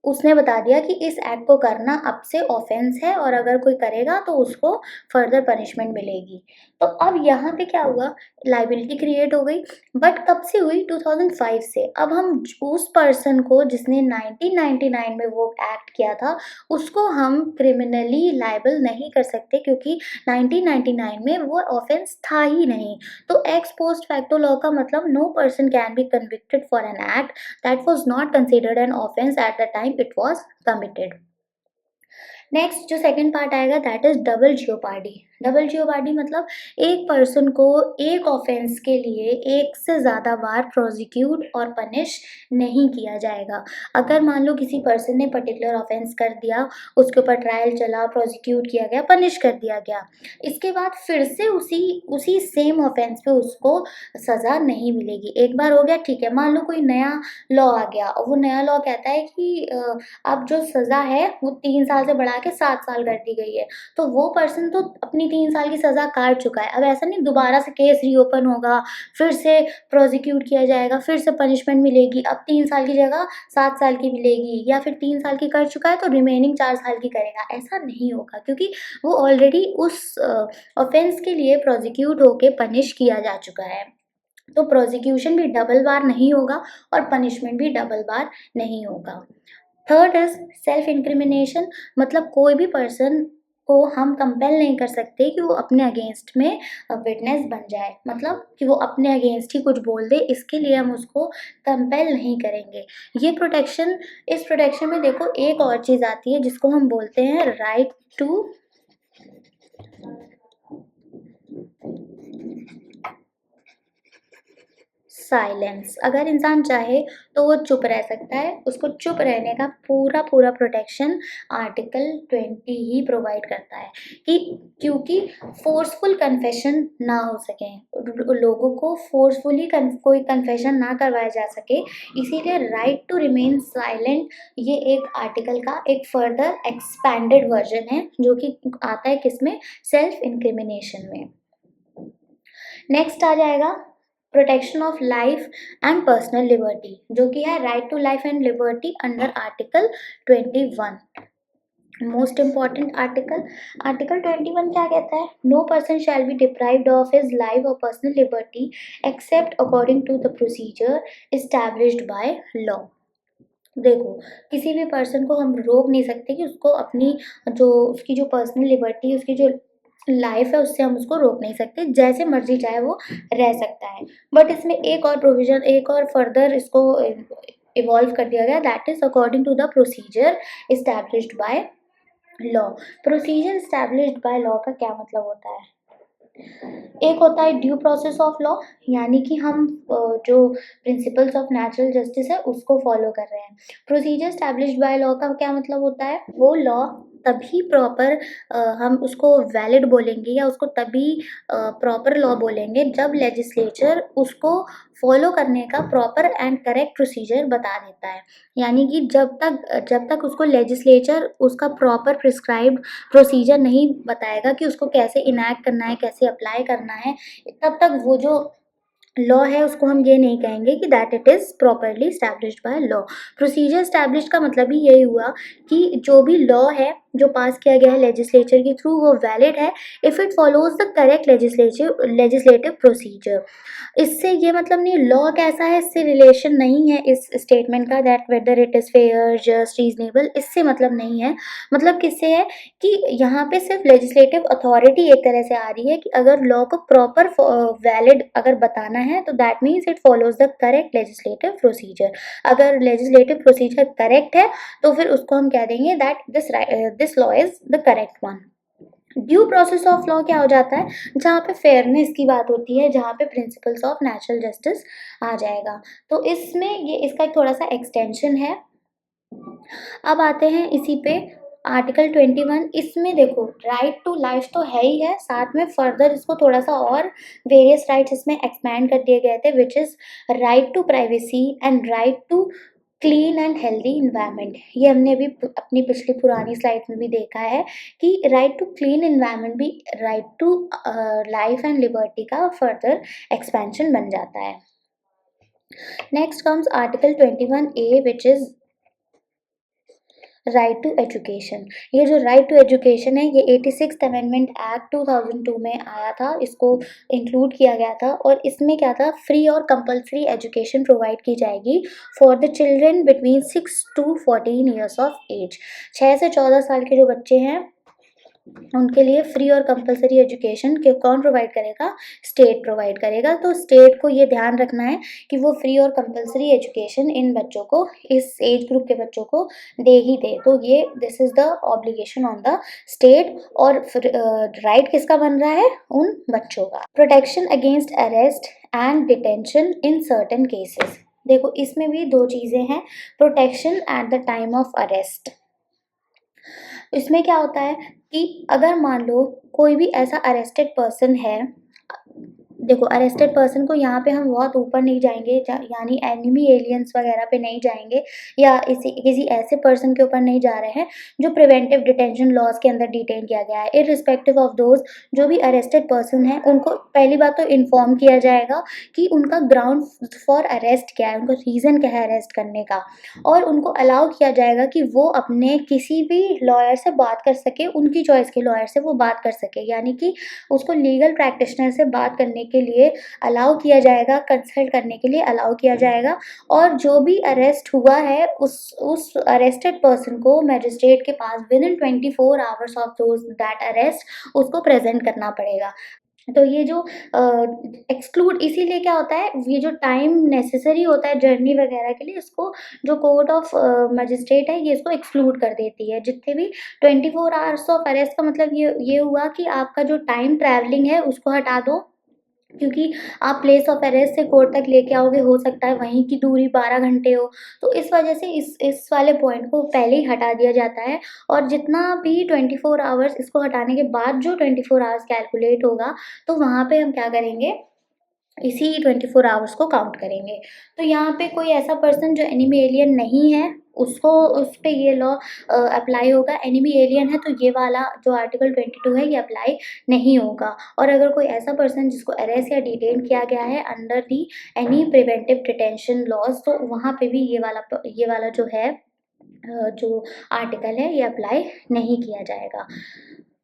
S1: उसने बता दिया कि इस एक्ट को करना अब से ऑफेंस है और अगर कोई करेगा तो उसको फर्दर पनिशमेंट मिलेगी। तो अब यहाँ पे क्या हुआ, लाइबिलिटी क्रिएट हो गई। बट कब से हुई? 2005 से। अब हम उस पर्सन को जिसने 1999 में वो एक्ट किया था उसको हम क्रिमिनली लाइबल नहीं कर सकते, क्योंकि 1999 में वो ऑफेंस था ही नहीं। तो एक्स पोस्ट फैक्टो लॉ का मतलब no person can be convicted for an act that was not considered an offense at the time it was committed. Next जो सेकंड पार्ट आएगा that is double jeopardy. Double jeopardy मतलब एक person को एक offence के लिए एक से ज़्यादा बार प्रोसिक्यूट और पनिश नहीं किया जाएगा। अगर मान लो किसी पर्सन ने पर्टिकुलर ऑफेंस कर दिया, उसके ऊपर ट्रायल चला, प्रोसिक्यूट किया गया, पनिश कर दिया गया, इसके बाद फिर से उसी उसी सेम ऑफेंस पे उसको सज़ा नहीं मिलेगी। एक बार हो गया, ठीक है। मान लो कोई नया लॉ आ गया और वो नया लॉ कहता है कि अब जो सज़ा है वो 3 साल से बढ़ा के 7 साल कर दी गई है। तो वो पर्सन तो अपनी 3 साल की सज़ा काट चुका है। अब ऐसा नहीं दोबारा से केस रीओपन होगा, फिर से प्रोसिक्यूट किया जाएगा, फिर से पनिशमेंट मिलेगी, अब 3 साल की जगह 7 साल की मिलेगी, या फिर 3 साल की कर चुका है तो रिमेनिंग 4 साल की करेगा। ऐसा नहीं होगा, क्योंकि वो ऑलरेडी उस ऑफेंस के लिए प्रोसिक्यूट होके पनिश किया जा चुका है। तो प्रोसिक्यूशन भी डबल बार नहीं होगा और पनिशमेंट भी डबल बार नहीं होगा। Third is self incrimination. मतलब कोई भी पर्सन को हम कंपेल नहीं कर सकते कि वो अपने अगेंस्ट में विटनेस बन जाए, मतलब कि वो अपने अगेंस्ट ही कुछ बोल दे, इसके लिए हम उसको कंपेल नहीं करेंगे। ये प्रोटेक्शन, इस प्रोटेक्शन में देखो एक और चीज़ आती है जिसको हम बोलते हैं राइट टू साइलेंस। अगर इंसान चाहे तो वो चुप रह सकता है, उसको चुप रहने का पूरा पूरा प्रोटेक्शन आर्टिकल 20 ही प्रोवाइड करता है कि क्योंकि फोर्सफुल कन्फेशन ना हो सके, लोगों को फोर्सफुली कोई कन्फेशन ना करवाया जा सके, इसीलिए राइट टू रिमेन साइलेंट ये एक आर्टिकल का एक फर्दर एक्सपैंडेड वर्जन है जो कि आता है किसमें, सेल्फ इंक्रिमिनेशन में। नेक्स्ट आ जाएगा protection of life and personal liberty, जो कि है right to life and liberty under article 21। Most important article, article 21 क्या कहता है, no person shall be deprived of his life और personal liberty except according to the procedure established by law. देखो, किसी भी पर्सन को हम रोक नहीं सकते कि उसको अपनी जो उसकी जो पर्सनल लिबर्टी, उसकी जो लाइफ है उससे हम उसको रोक नहीं सकते, जैसे मर्जी चाहे वो रह सकता है। बट इसमें एक और प्रोविजन, एक और फर्दर इसको इवॉल्व कर दिया गया, that is according to the procedure established by law. Procedure established by law का क्या मतलब होता है, एक होता है ड्यू प्रोसेस ऑफ लॉ, यानी कि हम जो प्रिंसिपल्स ऑफ नेचुरल जस्टिस है उसको फॉलो कर रहे हैं। प्रोसीजर स्टैब्लिश्ड बाय लॉ का क्या मतलब होता है, वो लॉ तभी प्रॉपर हम उसको वैलिड बोलेंगे या उसको तभी प्रॉपर लॉ बोलेंगे जब लेजिस्लेचर उसको फॉलो करने का प्रॉपर एंड करेक्ट प्रोसीजर बता देता है। यानी कि जब तक उसको लेजिस्लेचर उसका प्रॉपर प्रिस्क्राइब्ड प्रोसीजर नहीं बताएगा कि उसको कैसे इनैक्ट करना है, कैसे अप्लाई करना है, तब तक वो जो लॉ है उसको हम ये नहीं कहेंगे कि that it is properly established bye law. Procedure establish का मतलब ही यही हुआ कि जो भी लॉ है जो पास किया गया है लेजिस्लेचर के थ्रू वो वैलिड है if it follows the correct legislative procedure. इससे ये मतलब नहीं लॉ कैसा है, इससे रिलेशन नहीं है इस स्टेटमेंट का, that whether it is fair just reasonable, इससे मतलब नहीं है। मतलब किससे है कि यहाँ पे सिर्फ लेजिस्लेटिव अथॉरिटी एक तरह से आ रही है कि अगर लॉ को प्रॉपर वैलिड अगर बताना है तो that means it follows the correct legislative procedure. अगर लेजिस्लेटिव प्रोसीजर करेक्ट है तो फिर उसको हम कह देंगे that this law is the correct one. Due process of law क्या हो जाता है, जहाँ पे फेयरनेस की बात होती है, जहाँ पे प्रिंसिपल्स ऑफ नेचुरल जस्टिस आ जाएगा। तो इसमें ये इसका एक थोड़ा सा एक्सटेंशन है। अब आते हैं इसी पे आर्टिकल 21। इसमें देखो राइट टू लाइफ तो है ही है, साथ में फर्दर इसको थोड़ा सा और वेरियस राइट्स इसमें एक्सपैंड कर दिए गए थे, which is right to privacy and right to clean and healthy environment. ये हमने अभी अपनी पिछली पुरानी स्लाइड में भी देखा है कि राइट टू क्लीन इन्वायरमेंट भी right to life and liberty का फर्दर एक्सपेंशन बन जाता है। Next comes article 21A which is right to education. ये जो राइट टू एजुकेशन है ये 86th अमेंडमेंट एक्ट 2002 में आया था, इसको इंक्लूड किया गया था और इसमें क्या था, फ्री और कंपलसरी एजुकेशन प्रोवाइड की जाएगी for the children between 6 to 14 years of age. 6 से 14 साल के जो बच्चे हैं उनके लिए फ्री और कंपलसरी एजुकेशन के कौन प्रोवाइड करेगा, स्टेट प्रोवाइड करेगा। तो स्टेट को ये ध्यान रखना है कि वो फ्री और कंपलसरी एजुकेशन इन बच्चों को, इस एज ग्रुप के बच्चों को दे ही दे। तो ये this is the obligation on the state. और राइट किसका बन रहा है, उन बच्चों का। Protection against arrest and detention in certain cases. देखो इसमें भी दो चीज़ें हैं, protection at the time of arrest. इसमें क्या होता है कि अगर मान लो कोई भी ऐसा अरेस्टेड पर्सन है, देखो अरेस्टेड पर्सन को यहाँ पे हम बहुत ऊपर नहीं जाएंगे, यानी एनिमी एलियंस वगैरह पे नहीं जाएंगे या किसी ऐसे पर्सन के ऊपर नहीं जा रहे हैं जो प्रिवेंटिव डिटेंशन लॉज के अंदर डिटेन किया गया है। इररिस्पेक्टिव ऑफ दोज जो भी अरेस्टेड पर्सन है उनको पहली बात तो इन्फॉर्म किया जाएगा कि उनका ग्राउंड फॉर अरेस्ट क्या है, उनका रीज़न क्या है अरेस्ट करने का, और उनको अलाउ किया जाएगा कि वो अपने किसी भी लॉयर से बात कर सके, उनकी चॉइस के लॉयर से वो बात कर सके, यानी कि उसको लीगल प्रैक्टिशनर से बात करने के लिए अलाउ किया जाएगा, कंसल्ट करने के लिए अलाउ किया जाएगा। और जो भी अरेस्ट हुआ है उस अरेस्टेड पर्सन को मैजिस्ट्रेट के पास within 24 hours of that arrest उसको प्रेजेंट करना पड़ेगा। तो ये जो एक्सक्लूड इसीलिए क्या होता है, ये जो टाइम नेसेसरी होता है जर्नी वगैरह के लिए, इसको जो कोर्ट ऑफ मजिस्ट्रेट है ये इसको एक्सक्लूड कर देती है। जितने भी 24 आवर्स ऑफ अरेस्ट का मतलब ये हुआ कि आपका जो टाइम ट्रैवलिंग है उसको हटा दो, क्योंकि आप प्लेस ऑफ अरेस्ट से कोर्ट तक लेके आओगे, हो सकता है वहीं की दूरी 12 घंटे हो, तो इस वजह से इस वाले पॉइंट को पहले ही हटा दिया जाता है। और जितना भी 24 आवर्स, इसको हटाने के बाद जो 24 आवर्स कैलकुलेट होगा, तो वहाँ पे हम क्या करेंगे, इसी 24 आवर्स को काउंट करेंगे। तो यहाँ पे कोई ऐसा पर्सन जो एनिमी एलियन नहीं है, उसको उस पे ये लॉ अप्लाई होगा। एनिमी एलियन है तो ये वाला जो आर्टिकल 22 है ये अप्लाई नहीं होगा। और अगर कोई ऐसा पर्सन जिसको अरेस्ट या डिटेन किया गया है under the any preventive detention laws, तो वहाँ पे भी ये वाला जो है जो आर्टिकल है ये अप्लाई नहीं किया जाएगा।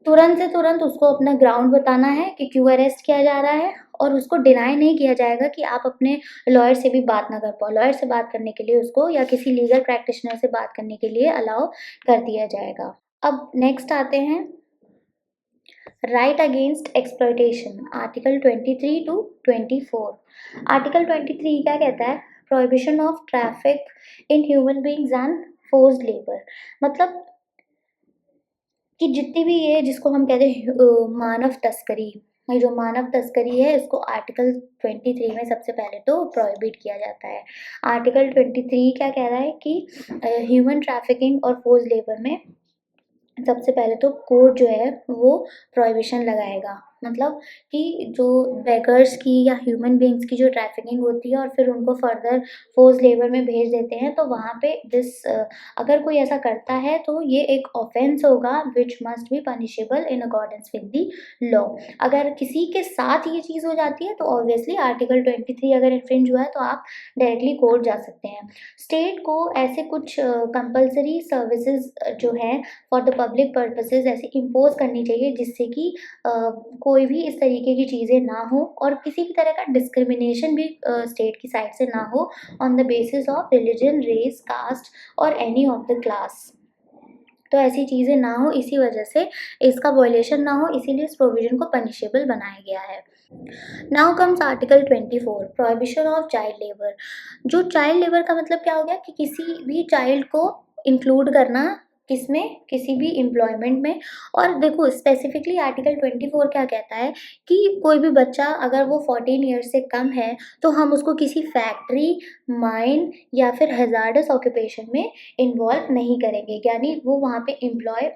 S1: तुरंत से तुरंत उसको अपना ग्राउंड बताना है कि क्यों अरेस्ट किया जा रहा है, और उसको डिनाई नहीं किया जाएगा कि आप अपने लॉयर से भी बात ना कर पाओ। लॉयर से बात करने के लिए उसको या किसी लीगल प्रैक्टिशनर से बात करने के लिए अलाउ कर दिया जाएगा। अब नेक्स्ट आते हैं right against exploitation, article 23 to 24। Article 23 क्या कहता है, prohibition of traffic in human beings and forced labour. मतलब कि जितनी भी ये जिसको हम कहते हैं मानव तस्करी, ये जो मानव तस्करी है इसको आर्टिकल 23 में सबसे पहले तो प्रोहिबिट किया जाता है। आर्टिकल 23 क्या कह रहा है कि ह्यूमन ट्रैफिकिंग और फोर्स लेबर में सबसे पहले तो कोर्ट जो है वो प्रोहिबिशन लगाएगा। मतलब कि जो बेगर्स की या ह्यूमन बींग्स की जो ट्रैफिकिंग होती है और फिर उनको फर्दर फोर्स लेबर में भेज देते हैं, तो वहाँ पे अगर कोई ऐसा करता है तो ये एक ऑफेंस होगा which must be punishable in accordance with the law. अगर किसी के साथ ये चीज़ हो जाती है तो ऑब्वियसली आर्टिकल 23 अगर इन्फ्रिंज हुआ है तो आप डायरेक्टली कोर्ट जा सकते हैं। स्टेट को ऐसे कुछ कंपल्सरी सर्विसेज जो है फॉर द पब्लिक पर्पसेस ऐसे इम्पोज करनी चाहिए जिससे कि कोई भी इस तरीके की चीज़ें ना हो और किसी भी तरह का डिस्क्रिमिनेशन भी स्टेट की साइड से ना हो on the basis of religion, race, caste और एनी ऑफ द क्लास। तो ऐसी चीज़ें ना हो, इसी वजह से इसका वॉयलेशन ना हो, इसीलिए इस प्रोविजन को पनिशेबल बनाया गया है। Now comes article 24, prohibition of child labour. जो चाइल्ड लेबर का मतलब क्या हो गया कि किसी भी चाइल्ड को इंक्लूड करना, किसमें, किसी भी एम्प्लॉयमेंट में। और देखो स्पेसिफिकली आर्टिकल 24 क्या कहता है कि कोई भी बच्चा अगर वो 14 ईयर्स से कम है तो हम उसको किसी फैक्ट्री, माइन या फिर हैजार्डस ऑक्यूपेशन में इन्वॉल्व नहीं करेंगे, यानी वो वहाँ पे एम्प्लॉय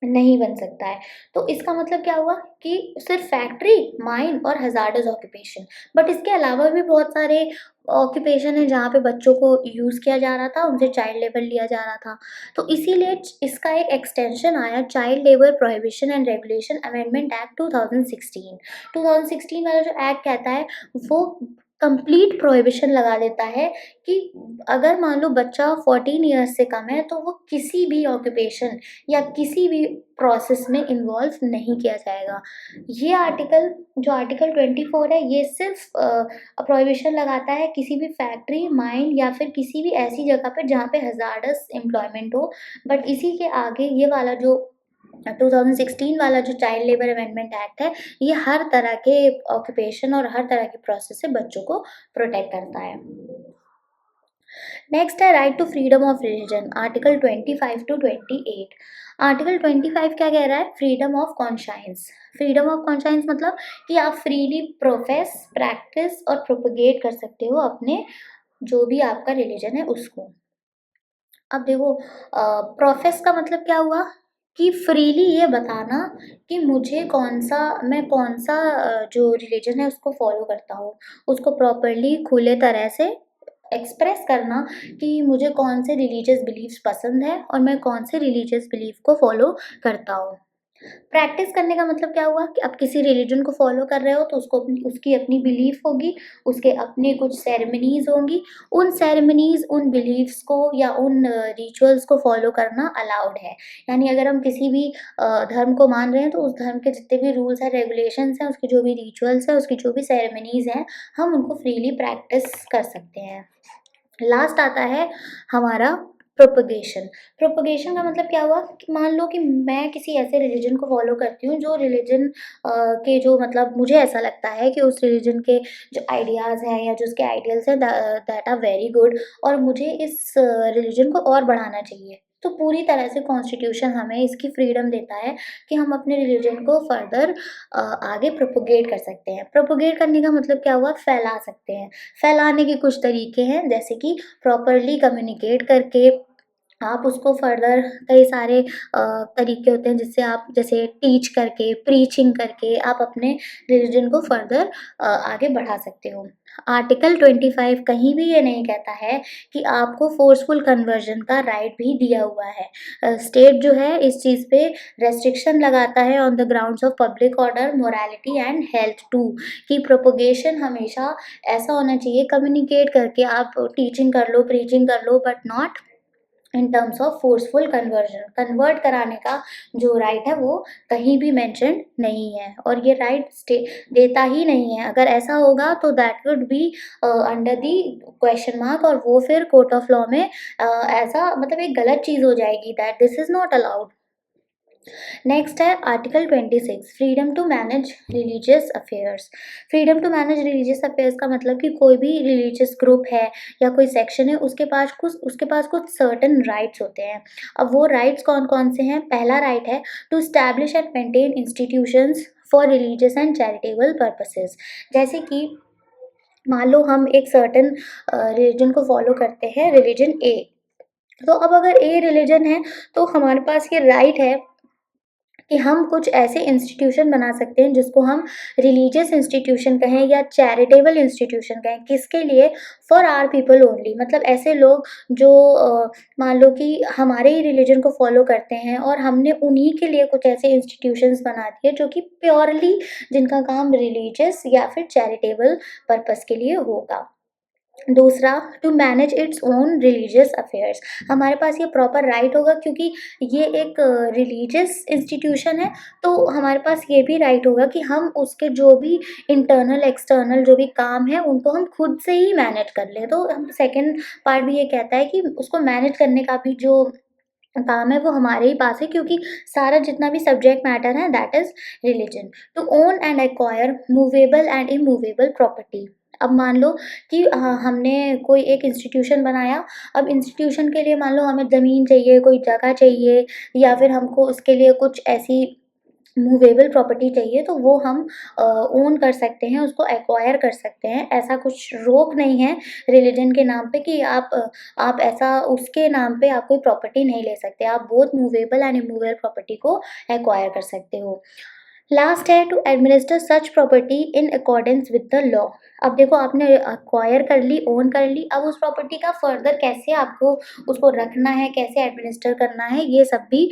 S1: नहीं बन सकता है। तो इसका मतलब क्या हुआ कि सिर्फ फैक्ट्री, माइन और हज़ार्डस ऑक्यूपेशन, बट इसके अलावा भी बहुत सारे ऑक्यूपेशन है जहाँ पे बच्चों को यूज़ किया जा रहा था, उनसे चाइल्ड लेबर लिया जा रहा था। तो इसीलिए इसका एक एक्सटेंशन आया, child labour prohibition and regulation amendment act 2016। 2016 वाला जो एक्ट कहता है वो कंप्लीट प्रोहिबिशन लगा देता है कि अगर मान लो बच्चा 14 ईयर्स से कम है तो वो किसी भी ऑक्यूपेशन या किसी भी प्रोसेस में इन्वॉल्व नहीं किया जाएगा। ये आर्टिकल जो आर्टिकल 24 है ये सिर्फ प्रोहिबिशन लगाता है किसी भी फैक्ट्री, माइन या फिर किसी भी ऐसी जगह पे जहाँ पे हज़ार्डस एम्प्लॉयमेंट हो। बट इसी के आगे ये वाला जो 2016 वाला जो चाइल्ड लेबर अमेंडमेंट एक्ट है ये हर तरह के ऑक्यूपेशन और हर तरह के प्रोसेस से बच्चों को प्रोटेक्ट करता है। नेक्स्ट है right to freedom of religion, article 25 to 28। Article 25 क्या कह रहा है, freedom of conscience. Freedom of conscience मतलब कि आप फ्रीली प्रोफेस, प्रैक्टिस और प्रोपगेट कर सकते हो अपने जो भी आपका रिलीजन है उसको। अब देखो प्रोफेस का मतलब क्या हुआ कि फ्रीली ये बताना कि मुझे मैं कौन सा जो रिलीजन है उसको फॉलो करता हूँ, उसको प्रॉपरली खुले तरह से एक्सप्रेस करना कि मुझे कौन से रिलीजियस बिलीफ्स पसंद है और मैं कौन से रिलीजियस बिलीफ को फॉलो करता हूँ। प्रैक्टिस करने का मतलब क्या हुआ कि आप किसी रिलीजन को फॉलो कर रहे हो तो उसकी अपनी बिलीफ होगी, उसके अपने कुछ सेरेमनीज होंगी, उन सेरेमनीज, उन बिलीफ्स को या उन रिचुअल्स को फॉलो करना अलाउड है। यानी अगर हम किसी भी धर्म को मान रहे हैं तो उस धर्म के जितने भी रूल्स हैं, रेगुलेशंस हैं, उसके जो भी रिचुअल्स हैं, उसकी जो भी सेरेमनीज हैं, हम उनको फ्रीली प्रैक्टिस कर सकते हैं। लास्ट आता है हमारा प्रोपगेशन। प्रोपगेशन का मतलब क्या हुआ कि मान लो कि मैं किसी ऐसे रिलीजन को फॉलो करती हूँ जो रिलीजन के जो मतलब मुझे ऐसा लगता है कि उस रिलीजन के जो आइडियाज़ हैं या जो उसके आइडियल्स हैं दैट आर वेरी गुड और मुझे इस रिलीजन को और बढ़ाना चाहिए। तो पूरी तरह से कॉन्स्टिट्यूशन हमें इसकी फ्रीडम देता है कि हम अपने रिलीजन को फर्दर आगे प्रोपोगेट कर सकते हैं। प्रोपोगेट करने का मतलब क्या हुआ, फैला सकते हैं। फैलाने के कुछ तरीके हैं, जैसे कि प्रॉपरली कम्युनिकेट करके आप उसको फर्दर, कई सारे तरीके होते हैं जिससे आप, जैसे टीच करके, प्रीचिंग करके आप अपने रिलीजन को फर्दर आगे बढ़ा सकते हो। आर्टिकल 25 कहीं भी ये नहीं कहता है कि आपको फोर्सफुल कन्वर्जन का राइट भी दिया हुआ है। स्टेट जो है इस चीज़ पे रेस्ट्रिक्शन लगाता है on the grounds of public order, morality and health too, कि प्रोपोगेशन हमेशा ऐसा होना चाहिए, कम्युनिकेट करके आप टीचिंग कर लो, प्रीचिंग कर लो, but not in terms of forceful conversion. Convert कराने का जो राइट है वो कहीं भी मेंशन नहीं है, और ये राइट देता ही नहीं है। अगर ऐसा होगा तो that would be under the question mark, और वो फिर कोर्ट ऑफ लॉ में ऐसा, मतलब एक गलत चीज़ हो जाएगी, that this is not allowed. Next है article 26, freedom to manage religious affairs. Freedom to manage religious affairs का मतलब कि कोई भी रिलीजियस ग्रुप है या कोई सेक्शन है, उसके पास कुछ सर्टेन राइट्स होते हैं। अब वो राइट्स कौन कौन से हैं? पहला राइट है to establish and maintain institutions for religious and charitable purposes. जैसे कि मान लो हम एक सर्टेन रिलीजन को फॉलो करते हैं, रिलीजन ए। तो अब अगर ए रिलीजन है तो हमारे पास ये राइट है कि हम कुछ ऐसे इंस्टीट्यूशन बना सकते हैं जिसको हम रिलीजियस इंस्टीट्यूशन कहें या चैरिटेबल इंस्टीट्यूशन कहें। किसके लिए? For our people only. मतलब ऐसे लोग जो मान लो कि हमारे ही रिलीजन को फॉलो करते हैं, और हमने उन्हीं के लिए कुछ ऐसे इंस्टीट्यूशंस बना दिए जो कि प्योरली, जिनका काम रिलीजियस या फिर चैरिटेबल पर्पस के लिए होगा। दूसरा, to manage its own religious affairs. हमारे पास ये प्रॉपर राइट होगा, क्योंकि ये एक रिलीजियस इंस्टीट्यूशन है, तो हमारे पास ये भी राइट होगा कि हम उसके जो भी इंटरनल एक्सटर्नल जो भी काम है उनको हम खुद से ही मैनेज कर लें। तो हम सेकेंड पार्ट भी ये कहता है कि उसको मैनेज करने का भी जो काम है वो हमारे ही पास है, क्योंकि सारा जितना भी सब्जेक्ट मैटर है that is religion. To own and acquire movable and immovable property. अब मान लो कि हमने कोई एक इंस्टीट्यूशन बनाया। अब इंस्टीट्यूशन के लिए मान लो हमें ज़मीन चाहिए, कोई जगह चाहिए, या फिर हमको उसके लिए कुछ ऐसी मूवेबल प्रॉपर्टी चाहिए, तो वो हम ओन कर सकते हैं, उसको एक्वायर कर सकते हैं। ऐसा कुछ रोक नहीं है रिलीजन के नाम पे कि आप ऐसा उसके नाम पे आप कोई प्रॉपर्टी नहीं ले सकते। आप both movable and immovable property को एक्वायर कर सकते हो। लास्ट है to administer such property in accordance with the law. अब देखो, आपने अक्वायर कर ली, ओन कर ली, अब उस प्रॉपर्टी का फर्दर कैसे आपको उसको रखना है, कैसे एडमिनिस्टर करना है, ये सब भी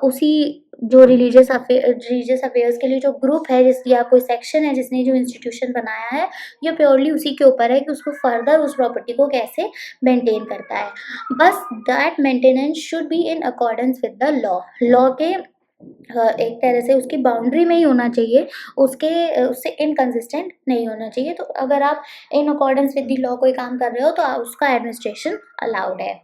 S1: उसी जो रिलीजियस अफेयर्स के लिए जो ग्रुप है, जिस या कोई सेक्शन है जिसने जो इंस्टीट्यूशन बनाया है, ये प्योरली उसी के ऊपर है कि उसको फर्दर उस प्रॉपर्टी को कैसे मेंटेन करता है। बस that maintenance should be in accordance with the law. Law के एक तरह से उसकी बाउंड्री में ही होना चाहिए, उससे इनकंसिस्टेंट नहीं होना चाहिए। तो अगर आप इन अकॉर्डेंस विद द लॉ कोई काम कर रहे हो तो उसका एडमिनिस्ट्रेशन अलाउड है।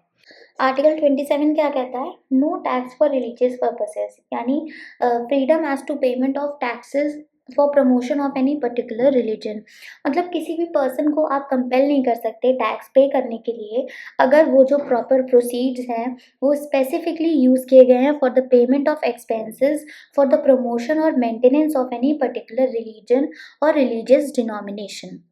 S1: आर्टिकल 27 क्या कहता है? No tax for religious purposes, यानी freedom as to payment of taxes for promotion of any particular religion. मतलब किसी भी पर्सन को आप कंपेल नहीं कर सकते टैक्स पे करने के लिए, अगर वो जो प्रॉपर प्रोसीड्स हैं वो स्पेसिफिकली यूज़ किए गए हैं for the payment of expenses for the promotion और maintenance of any particular religion और रिलीजियस डिनोमिनेशन।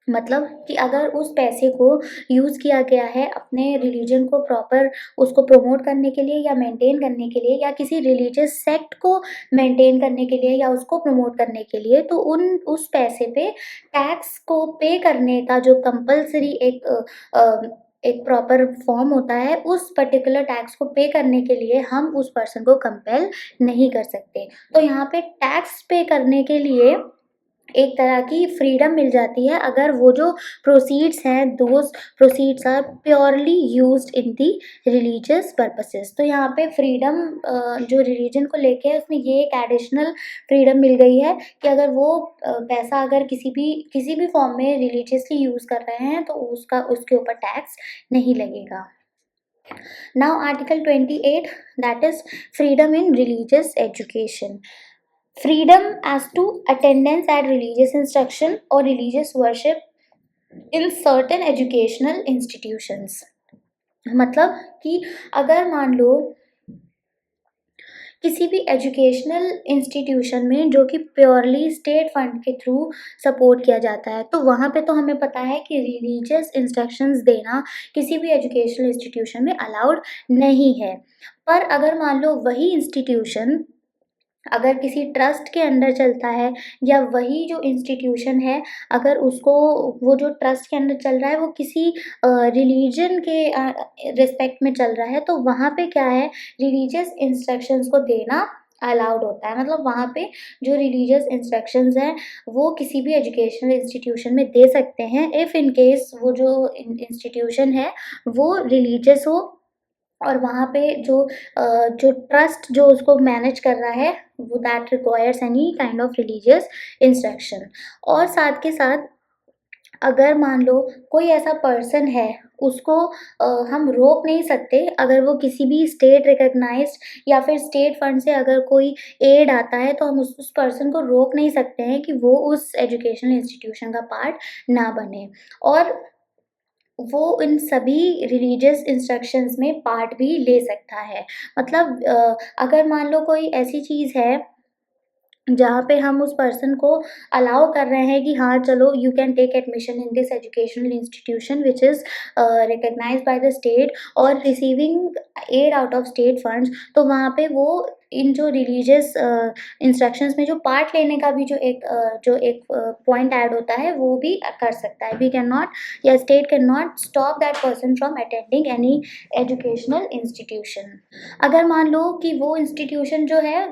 S1: मतलब कि अगर उस पैसे को यूज़ किया गया है अपने रिलीजन को प्रॉपर उसको प्रमोट करने के लिए या मेंटेन करने के लिए, या किसी रिलीजियस सेक्ट को मेंटेन करने के लिए या उसको प्रमोट करने के लिए, तो उस पैसे पे टैक्स को पे करने का जो कंपल्सरी एक प्रॉपर फॉर्म होता है, उस पर्टिकुलर टैक्स को पे करने के लिए हम उस पर्सन को कंपेल नहीं कर सकते। तो यहाँ पे टैक्स पे करने के लिए एक तरह की फ्रीडम मिल जाती है, अगर वो जो प्रोसीड्स हैं those proceeds are purely used in the religious purposes. तो यहाँ पे फ्रीडम जो रिलीजन को लेके है उसमें ये एक एडिशनल फ्रीडम मिल गई है कि अगर वो पैसा अगर किसी भी फॉर्म में रिलीजियसली यूज़ कर रहे हैं तो उसके ऊपर टैक्स नहीं लगेगा। Now article 28, that is freedom in religious education. Freedom as to attendance at religious instruction or religious worship in certain educational institutions. मतलब कि अगर मान लो किसी भी एजुकेशनल इंस्टीट्यूशन में जो कि प्योरली स्टेट फंड के थ्रू सपोर्ट किया जाता है, तो वहाँ पे तो हमें पता है कि रिलीजियस इंस्ट्रक्शंस देना किसी भी एजुकेशनल इंस्टीट्यूशन में अलाउड नहीं है। पर अगर मान लो वही इंस्टीट्यूशन अगर किसी ट्रस्ट के अंडर चलता है, या वही जो इंस्टीट्यूशन है अगर उसको वो जो ट्रस्ट के अंडर चल रहा है वो किसी रिलीजन के रिस्पेक्ट में चल रहा है, तो वहाँ पे क्या है, रिलीजियस इंस्ट्रक्शंस को देना अलाउड होता है। मतलब वहाँ पे जो रिलीजियस इंस्ट्रक्शंस हैं वो किसी भी एजुकेशनल इंस्टीट्यूशन में दे सकते हैं, इफ़ इन केस वो जो इंस्टीट्यूशन है वो रिलीजियस हो, और वहाँ पे जो ट्रस्ट जो उसको मैनेज कर रहा है वो that requires any kind of religious instruction. और साथ के साथ अगर मान लो कोई ऐसा पर्सन है, उसको हम रोक नहीं सकते, अगर वो किसी भी स्टेट रिकॉग्नाइज्ड या फिर स्टेट फंड से अगर कोई एड आता है तो हम उस पर्सन को रोक नहीं सकते हैं कि वो उस एजुकेशनल इंस्टीट्यूशन का पार्ट ना बने, और वो इन सभी रिलीजियस इंस्ट्रक्शंस में पार्ट भी ले सकता है। मतलब अगर मान लो कोई ऐसी चीज़ है जहाँ पे हम उस पर्सन को अलाउ कर रहे हैं कि हाँ चलो you can take admission in this educational institution which is recognised by the state और receiving aid out of state funds, तो वहाँ पे वो इन जो रिलीजियस इंस्ट्रक्शंस में जो पार्ट लेने का भी जो एक पॉइंट ऐड होता है वो भी कर सकता है। वी कैन नॉट, या state can not stop that person from attending any educational institution. अगर मान लो कि वो इंस्टीट्यूशन जो है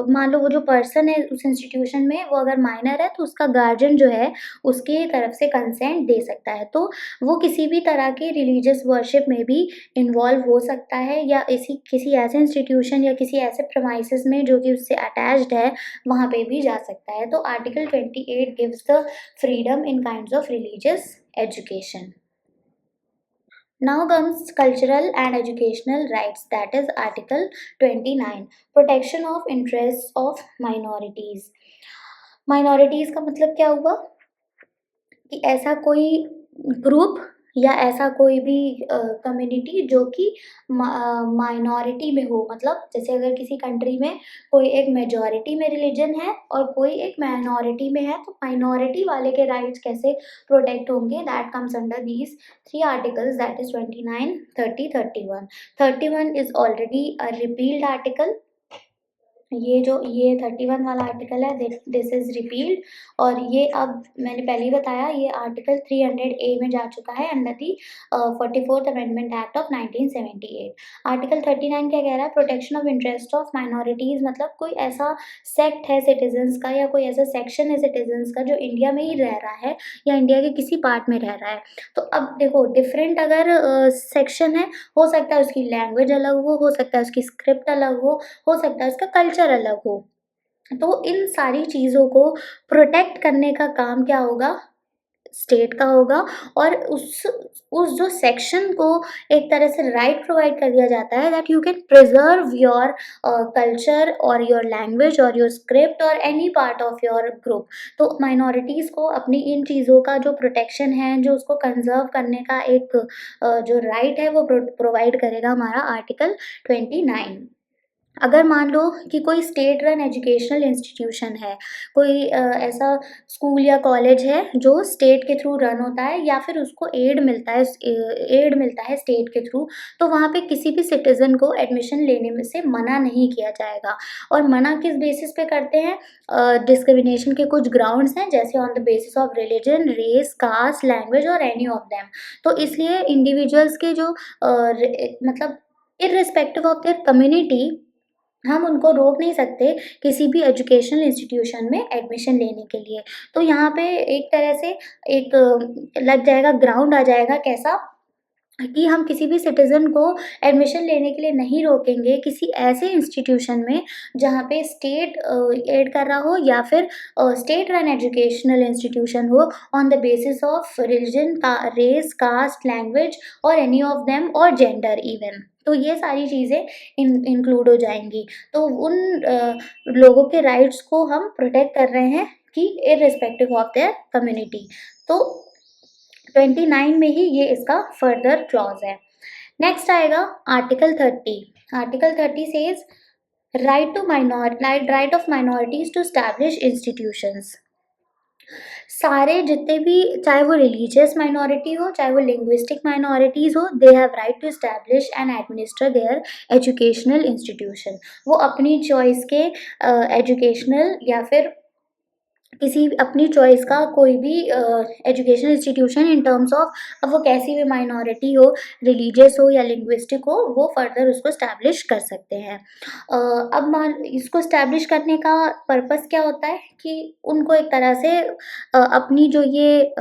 S1: मान लो वो जो पर्सन है उस इंस्टीट्यूशन में वो अगर माइनर है, तो उसका गार्जियन जो है उसकी तरफ से कंसेंट दे सकता है, तो वो किसी भी तरह के रिलीजियस वर्शिप में भी इन्वॉल्व हो सकता है, या इसी किसी ऐसे इंस्टीट्यूशन या किसी ऐसे प्रमाइसेस में जो कि उससे अटैच्ड है वहाँ पे भी जा सकता है। तो article 28 gives the freedom in kinds of religious education. Now comes cultural and educational rights, that is Article 29, protection of interests of minorities. Minorities का मतलब क्या हुआ कि ऐसा कोई ग्रुप या ऐसा कोई भी कम्युनिटी जो कि माइनॉरिटी में हो, मतलब जैसे अगर किसी कंट्री में कोई एक मेजॉरिटी में रिलीजन है और कोई एक माइनॉरिटी में है, तो माइनॉरिटी वाले के राइट्स कैसे प्रोटेक्ट होंगे, that comes under these three articles, that is 29, 30, 31। 31 is already a repealed article, ये 31 वाला आर्टिकल है, दिस इज रिपील्ड, और ये अब मैंने पहले ही बताया ये आर्टिकल 300A में जा चुका है under the 44th amendment act of 1978। Article 39 क्या कह रहा है, protection of interest of minorities, मतलब कोई ऐसा सेक्ट है सिटीजन्स का या कोई ऐसा सेक्शन है सिटीजन्स का जो इंडिया में ही रह रहा है या इंडिया के किसी पार्ट में रह रहा है। तो अब देखो डिफरेंट अगर सेक्शन है, हो सकता है उसकी लैंग्वेज अलग हो सकता है उसकी स्क्रिप्ट अलग हो सकता है उसका कल्चर अलग हो, तो इन सारी चीज़ों को प्रोटेक्ट करने का काम क्या होगा, स्टेट का होगा। और उस जो सेक्शन को एक तरह से राइट प्रोवाइड कर दिया जाता है that you can preserve your culture और योर लैंग्वेज और योर स्क्रिप्ट और any part of your group. तो माइनॉरिटीज़ को अपनी इन चीज़ों का जो प्रोटेक्शन है, जो उसको कंजर्व करने का एक जो राइट है वो प्रोवाइड करेगा हमारा आर्टिकल 29। अगर मान लो कि कोई स्टेट रन एजुकेशनल इंस्टीट्यूशन है, कोई ऐसा स्कूल या कॉलेज है जो स्टेट के थ्रू रन होता है या फिर उसको एड मिलता है स्टेट के थ्रू, तो वहाँ पे किसी भी सिटीज़न को एडमिशन लेने में से मना नहीं किया जाएगा। और मना किस बेसिस पे करते हैं, डिस्क्रिमिनेशन के कुछ ग्राउंड्स हैं, जैसे on the basis of religion, race, caste, language और एनी ऑफ देम। तो इसलिए इंडिविजुअल्स के जो मतलब इर्रिस्पेक्टिव ऑफ देयर कम्युनिटी, हम उनको रोक नहीं सकते किसी भी एजुकेशनल इंस्टीट्यूशन में एडमिशन लेने के लिए। तो यहाँ पे एक तरह से एक लग जाएगा, ग्राउंड आ जाएगा कैसा, कि हम किसी भी सिटीज़न को एडमिशन लेने के लिए नहीं रोकेंगे किसी ऐसे इंस्टीट्यूशन में जहाँ पे स्टेट एड कर रहा हो या फिर स्टेट रन एजुकेशनल इंस्टीट्यूशन हो on the basis of religion, का रेस, कास्ट, लैंग्वेज और एनी ऑफ देम और जेंडर इवन। तो ये सारी चीज़ें इंक्लूड हो जाएंगी। तो उन लोगों के राइट्स को हम प्रोटेक्ट कर रहे हैं कि इर्रिस्पेक्टिव ऑफ देयर कम्युनिटी। तो 29 में ही ये इसका फर्दर क्लॉज है। नेक्स्ट आएगा article 30। Article 30 says right of minorities to establish institutions. सारे जितने भी, चाहे वो रिलीजियस माइनॉरिटी हो, चाहे वो लिंग्विस्टिक माइनॉरिटीज हो, they have right to establish and administer their educational institution. वो अपनी चॉइस के एजुकेशनल या फिर किसी अपनी चॉइस का कोई भी education institution in terms of, अब वो कैसी भी माइनॉरिटी हो, रिलीजियस हो या लिंग्विस्टिक हो, वो फर्दर उसको स्टैब्लिश कर सकते हैं। अब मान इसको स्टैब्लिश करने का पर्पस क्या होता है कि उनको एक तरह से अपनी जो ये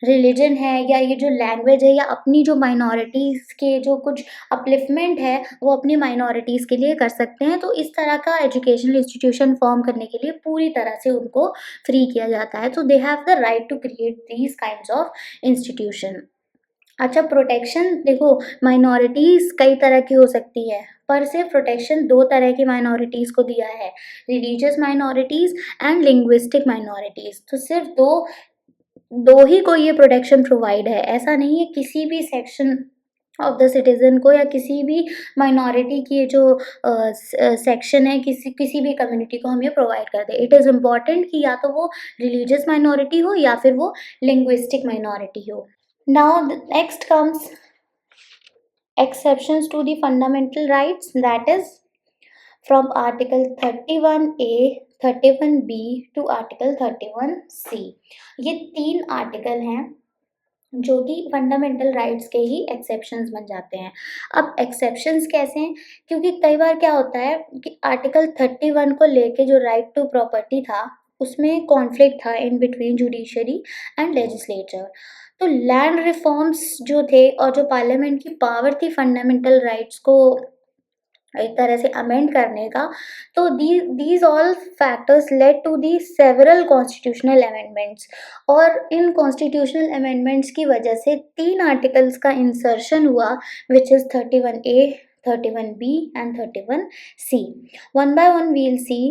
S1: रिलीजन है या ये जो लैंग्वेज है या अपनी जो माइनॉरिटीज़ के जो कुछ अपलिफ्टमेंट है वो अपनी माइनॉरिटीज़ के लिए कर सकते हैं। तो इस तरह का एजुकेशनल इंस्टीट्यूशन फॉर्म करने के लिए पूरी तरह से उनको फ्री किया जाता है। तो they have the right to create these kinds of institution. अच्छा, प्रोटेक्शन देखो, माइनॉरिटीज़ कई तरह की हो सकती है, पर सिर्फ प्रोटेक्शन दो तरह की माइनॉरिटीज़ को दिया है, religious minorities and linguistic minorities. तो सिर्फ दो ही को ये प्रोटेक्शन प्रोवाइड है, ऐसा नहीं है किसी भी सेक्शन ऑफ द सिटीजन को या किसी भी माइनॉरिटी की जो सेक्शन है, किसी भी कम्युनिटी को हम ये प्रोवाइड कर दें। इट इज़ इम्पॉर्टेंट कि या तो वो रिलीजियस माइनॉरिटी हो या फिर वो लिंग्विस्टिक माइनॉरिटी हो। Now next comes exceptions to the fundamental rights, that is from article 31A, 31B to article 31C। ये तीन आर्टिकल हैं जो कि फंडामेंटल राइट्स के ही एक्सेप्शंस बन जाते हैं। अब एक्सेप्शंस कैसे हैं, क्योंकि कई बार क्या होता है कि आर्टिकल 31 को लेके जो राइट टू प्रॉपर्टी था उसमें कॉन्फ्लिक्ट था in between judiciary and legislature. तो लैंड रिफॉर्म्स जो थे और जो पार्लियामेंट की पावर थी फंडामेंटल राइट्स को एक तरह से अमेंड करने का, तो these all factors led to the several constitutional amendments. और इन कॉन्स्टिट्यूशनल अमेंडमेंट्स की वजह से तीन आर्टिकल्स का इंसर्शन हुआ, which is 31A, 31B and 31C। One by one we'll see.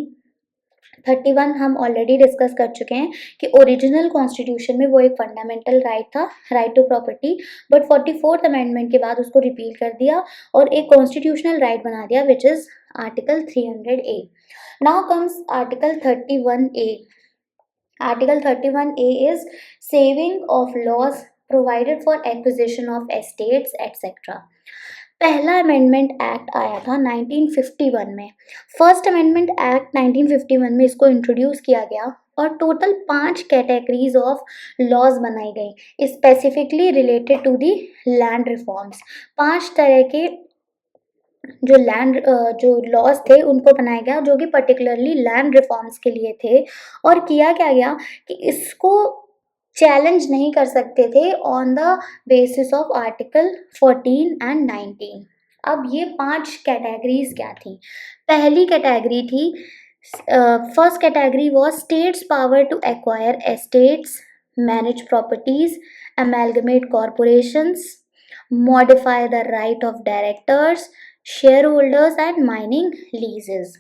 S1: 31 हम ऑलरेडी डिस्कस कर चुके हैं कि ओरिजिनल कॉन्स्टिट्यूशन में वो एक फंडामेंटल राइट था, right to property, but 44th amendment के बाद उसको रिपील कर दिया और एक कॉन्स्टिट्यूशनल राइट बना दिया, which is article 300A। Now comes article 31A। Article 31A is saving of laws provided for acquisition of estates etcetera. पहला अमेंडमेंट एक्ट आया था 1951 में। फर्स्ट अमेंडमेंट एक्ट 1951 में इसको इंट्रोड्यूस किया गया और टोटल 5 कैटेगरीज ऑफ लॉज बनाई गई specifically related to the land reforms. 5 तरह के जो लॉज थे उनको बनाया गया जो कि पर्टिकुलरली लैंड रिफॉर्म्स के लिए थे। और किया क्या गया कि इसको चैलेंज नहीं कर सकते थे on the basis of article 14 and 19। अब ये 5 कैटेगरीज क्या थी? पहली कैटेगरी थी, first category was states power to acquire estates, manage properties, amalgamate corporations, modify the right of directors, shareholders and mining leases।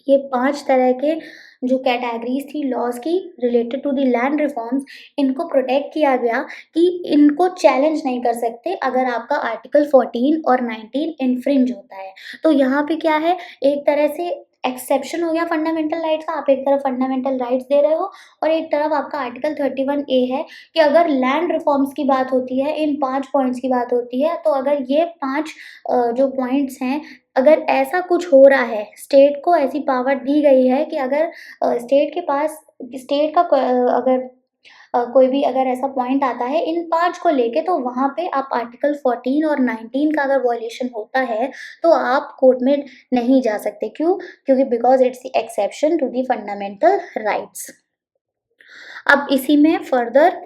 S1: ये 5 तरह के जो कैटेगरीज थी लॉज की related to the land reforms, इनको प्रोटेक्ट किया गया कि इनको चैलेंज नहीं कर सकते अगर आपका आर्टिकल 14 और 19 इन्फ्रिंज होता है। तो यहाँ पे क्या है, एक तरह से एक्सेप्शन हो गया फंडामेंटल राइट्स का। आप एक तरफ फंडामेंटल राइट्स दे रहे हो और एक तरफ आपका आर्टिकल 31A है कि अगर लैंड रिफॉर्म्स की बात होती है, इन 5 पॉइंट्स की बात होती है, तो अगर ये 5 जो पॉइंट्स हैं, अगर ऐसा कुछ हो रहा है, स्टेट को ऐसी पावर दी गई है कि अगर स्टेट के पास स्टेट का अगर कोई भी अगर ऐसा पॉइंट आता है इन 5 को लेके, तो वहाँ पे आप आर्टिकल 14 और 19 का अगर वॉयलेशन होता है तो आप कोर्ट में नहीं जा सकते। क्यों? क्योंकि because it's the exception to the fundamental rights. अब इसी में फर्दर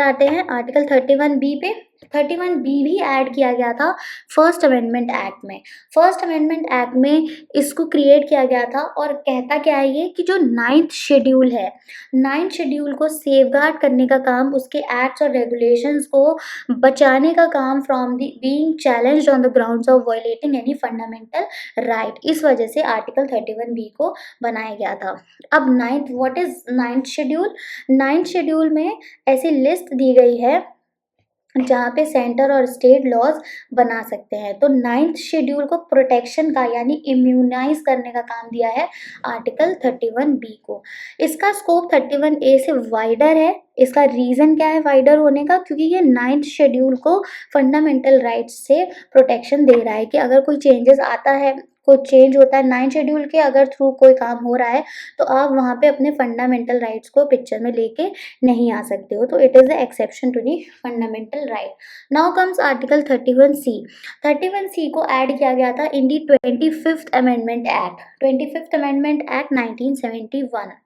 S1: आते हैं आर्टिकल 31B पे। 31B भी ऐड किया गया था फर्स्ट अमेंडमेंट एक्ट में। फर्स्ट अमेंडमेंट एक्ट में इसको क्रिएट किया गया था और कहता क्या है ये कि जो 9th शेड्यूल है, 9th शेड्यूल को सेफगार्ड करने का काम, उसके एक्ट्स और रेगुलेशंस को बचाने का काम from the being challenged on the grounds of violating any fundamental right. इस वजह से आर्टिकल 31B को बनाया गया था। अब what is 9th schedule? 9th schedule में ऐसी लिस्ट दी गई है जहाँ पे सेंटर और स्टेट लॉज बना सकते हैं। तो 9th शेड्यूल को प्रोटेक्शन का यानी इम्यूनाइज करने का काम दिया है आर्टिकल 31B को। इसका स्कोप 31A से वाइडर है। इसका रीजन क्या है वाइडर होने का, क्योंकि ये 9th शेड्यूल को फंडामेंटल राइट्स से प्रोटेक्शन दे रहा है कि अगर कोई चेंजेस आता है, कोई चेंज होता है 9th शेड्यूल के अगर थ्रू कोई काम हो रहा है, तो आप वहाँ पे अपने फंडामेंटल राइट्स को पिक्चर में लेके नहीं आ सकते हो। तो it is the exception to the fundamental right. Now comes article 31C। 31C को ऐड किया गया था in the 25th amendment act, 25th amendment act 1971।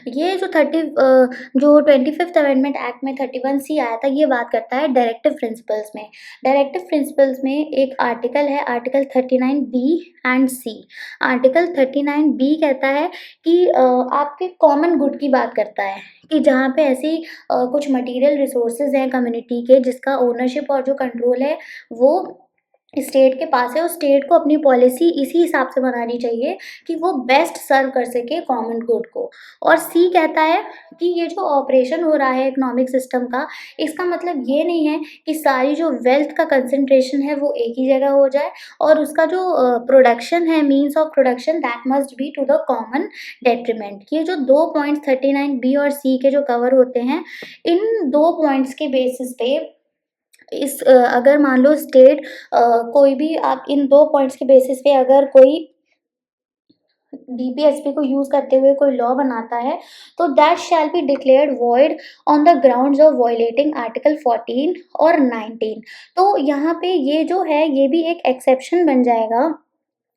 S1: ये जो 25th अमेंडमेंट एक्ट में 31C आया था, ये बात करता है डायरेक्टिव प्रिंसिपल्स में। डायरेक्टिव प्रिंसिपल्स में एक आर्टिकल है article 39B and C। Article 39B कहता है कि आपके कॉमन गुड की बात करता है कि जहाँ पे ऐसी कुछ मटेरियल रिसोर्सेज हैं कम्युनिटी के जिसका ओनरशिप और जो कंट्रोल है वो स्टेट के पास है, उस स्टेट को अपनी पॉलिसी इसी हिसाब से बनानी चाहिए कि वो बेस्ट सर्व कर सके कॉमन गुड को। और सी कहता है कि ये जो ऑपरेशन हो रहा है इकोनॉमिक सिस्टम का, इसका मतलब ये नहीं है कि सारी जो वेल्थ का कंसंट्रेशन है वो एक ही जगह हो जाए, और उसका जो प्रोडक्शन है means of production that must be to the common detriment. ये जो दो पॉइंट्स 39B और सी के जो कवर होते हैं, इन दो पॉइंट्स के बेसिस पे अगर मान लो स्टेट कोई भी, आप इन दो पॉइंट्स के बेसिस पे अगर कोई डीपीएसपी को यूज करते हुए कोई लॉ बनाता है, तो that shell be declared void on the grounds of violating article 14 और 19। तो यहाँ पे ये जो है ये भी एक एक्सेप्शन बन जाएगा,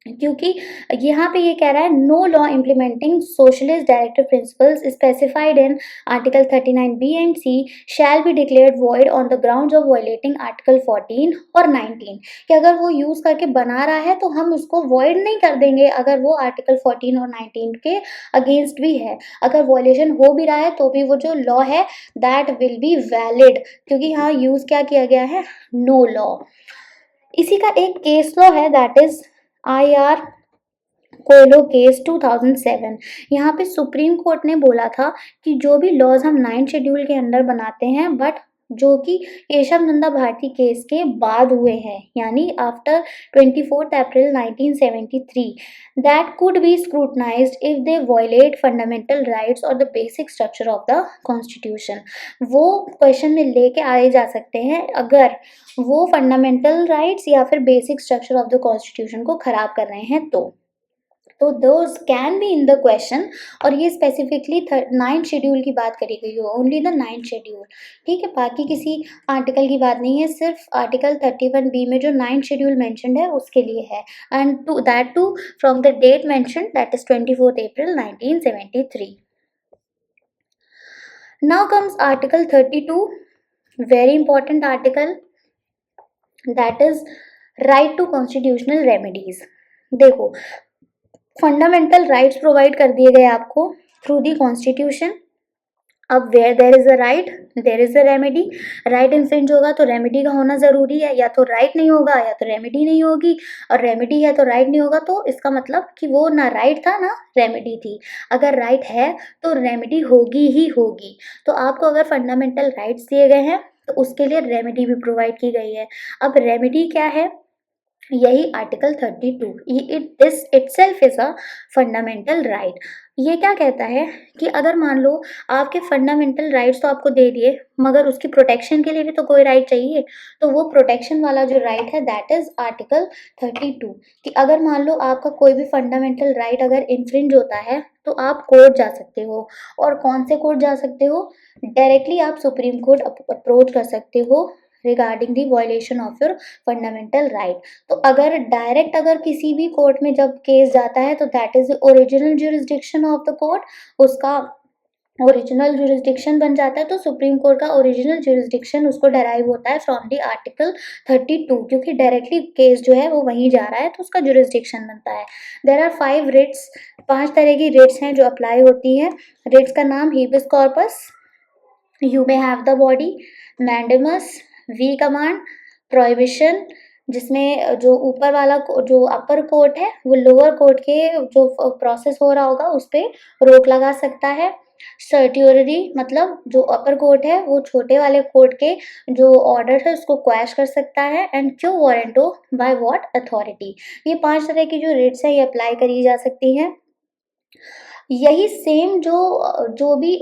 S1: क्योंकि यहाँ पे ये कह रहा है no law implementing socialist directive principles specified in article 39B and C shall be declared void on the grounds of violating article 14 और 19। कि अगर वो यूज करके बना रहा है तो हम उसको वॉइड नहीं कर देंगे अगर वो आर्टिकल 14 और 19 के अगेंस्ट भी है। अगर वॉयलेशन हो भी रहा है तो भी वो जो लॉ है दैट विल बी वैलिड, क्योंकि यहाँ यूज क्या किया गया है, नो लॉ। इसी का एक केस लॉ है that is IR Coelho case 2007। यहाँ पे सुप्रीम कोर्ट ने बोला था कि जो भी लॉज हम 9th शेड्यूल के अंडर बनाते हैं बट जो कि केशव नंदा भारती केस के बाद हुए हैं, यानी after 24 April 1973, that could be scrutinised if they violate fundamental rights और the basic structure of the constitution. वो क्वेश्चन में लेके आए जा सकते हैं अगर वो फंडामेंटल राइट्स या फिर basic structure of the constitution को खराब कर रहे हैं तो those can be in the question. और ये स्पेसिफिकली 9th शेड्यूल की बात करी गई हो, ओनली द 9th शेड्यूल। ठीक है, बाकी किसी आर्टिकल की बात नहीं है, सिर्फ आर्टिकल 31B में जो 9th शेड्यूल मैंशनड है उसके लिए है, and to that to from the date mentioned that is 24 April 1973। Now comes article 32, very important article, that is right to constitutional remedies. देखो, फंडामेंटल राइट्स प्रोवाइड कर दिए गए आपको थ्रू दी कॉन्स्टिट्यूशन। अब where there is a right there is a remedy. Right infringe होगा तो remedy का होना जरूरी है, या तो राइट नहीं होगा या तो रेमेडी नहीं होगी, और रेमेडी है तो राइट नहीं होगा, तो इसका मतलब कि वो ना राइट था ना रेमेडी थी। अगर राइट है तो रेमेडी होगी ही होगी। तो आपको अगर फंडामेंटल राइट्स दिए गए हैं तो उसके लिए रेमेडी भी प्रोवाइड की गई है। अब रेमेडी क्या है, यही article 32, it this itself is a fundamental right. ये क्या कहता है कि अगर मान लो आपके फंडामेंटल राइट्स तो आपको दे दिए, मगर उसकी प्रोटेक्शन के लिए भी तो कोई राइट चाहिए, तो वो प्रोटेक्शन वाला जो राइट है दैट इज आर्टिकल 32। कि अगर मान लो आपका कोई भी फंडामेंटल राइट अगर इन्फ्रिंज होता है तो आप कोर्ट जा सकते हो। और कौन से कोर्ट जा सकते हो, डायरेक्टली आप सुप्रीम कोर्ट अप्रोच कर सकते हो regarding the violation of your fundamental right. तो अगर डायरेक्ट अगर किसी भी कोर्ट में जब केस जाता है तो that is the original jurisdiction of the court, उसका ओरिजिनल ज्यूरिसडिक्शन बन जाता है। तो सुप्रीम कोर्ट का ओरिजिनल ज्यूरिसडिक्शन उसको डेराइव होता है फ्रॉम दी आर्टिकल 32, क्योंकि डायरेक्टली केस जो है वो वहीं जा रहा है तो उसका ज्यूरिसडिक्शन बनता है। देयर आर 5 रिट्स, 5 तरह की रिट्स हैं जो अप्लाई होती है। रिट्स का नाम habeas corpus, you may have the body, mandamus, we command, prohibition, जिसमें जो ऊपर वाला जो अपर कोर्ट है वो लोअर कोर्ट के जो प्रोसेस हो रहा होगा उस पर रोक लगा सकता है। सर्टियोररी मतलब जो अपर कोर्ट है वो छोटे वाले कोर्ट के जो ऑर्डर है उसको क्वैश कर सकता है। एंड क्यों वारंटो बाय व्हाट अथॉरिटी, ये 5 तरह की जो रिट्स है ये अप्लाई करी जा सकती हैं। यही सेम जो भी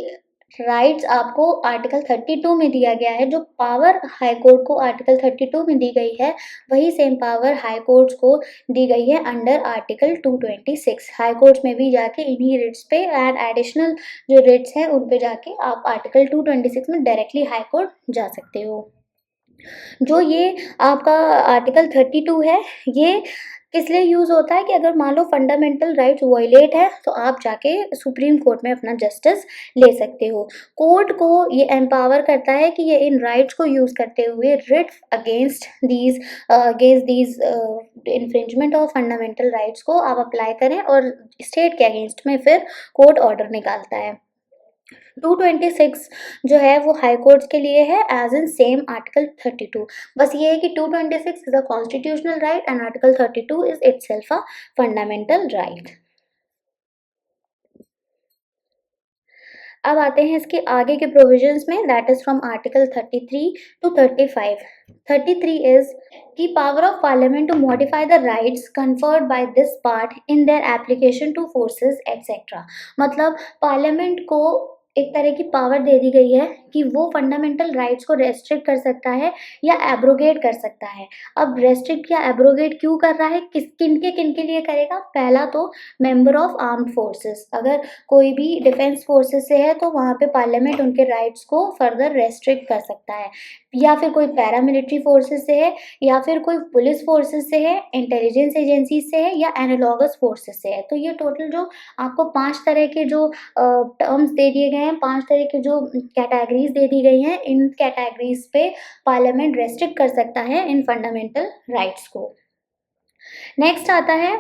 S1: राइट्स आपको आर्टिकल 32 में दिया गया है, जो पावर हाई कोर्ट को आर्टिकल 32 में दी गई है, वही सेम पावर हाई कोर्ट्स को दी गई है अंडर आर्टिकल 226। हाई कोर्ट्स में भी जाके इन्हीं रिट्स पे एंड एडिशनल जो रिट्स हैं उन पे जाके आप आर्टिकल 226 में डायरेक्टली हाई कोर्ट जा सकते हो। जो ये आपका आर्टिकल 32 है, ये किस लिए यूज होता है कि अगर मान लो फंडामेंटल राइट्स वायलेट है तो आप जाके सुप्रीम कोर्ट में अपना जस्टिस ले सकते हो। कोर्ट को ये एम्पावर करता है कि ये इन राइट्स को यूज करते हुए writ against these infringement of fundamental rights को आप अप्लाई करें और स्टेट के अगेंस्ट में फिर कोर्ट ऑर्डर निकालता है। 226 जो है वो हाई कोर्ट्स के लिए है एज इन सेम आर्टिकल 32। बस ये है कि 226 is a constitutional right and article 32 is itself a fundamental right. अब आते हैं इसके आगे के प्रोविजंस में, that is from article 33 to 35। 33 is कि power of parliament to modify the rights conferred by this part in their application to forces etcetera. मतलब parliament को एक तरह की पावर दे दी गई है कि वो फंडामेंटल राइट्स को रेस्ट्रिक्ट कर सकता है या एब्रोगेट कर सकता है। अब रेस्ट्रिक्ट या एब्रोगेट क्यों कर रहा है, किन के लिए करेगा? पहला तो मेंबर ऑफ आर्म्ड फोर्सेस, अगर कोई भी डिफेंस फोर्सेस से है तो वहाँ पे पार्लियामेंट उनके राइट्स को फर्दर रेस्ट्रिक्ट कर सकता है, या फिर कोई पैरामिलिट्री फोर्सेस से है, या फिर कोई पुलिस फोर्सेस से है, इंटेलिजेंस एजेंसी से है, या एनालॉगस फोर्सेस से है। तो ये टोटल जो आपको 5 तरह के जो टर्म्स दे दिए गए हैं, 5 तरह की जो कैटेगरीज दे दी गई हैं, इन कैटेगरीज पे पार्लियामेंट रेस्ट्रिक्ट कर सकता है इन फंडामेंटल राइट्स को। नेक्स्ट आता है,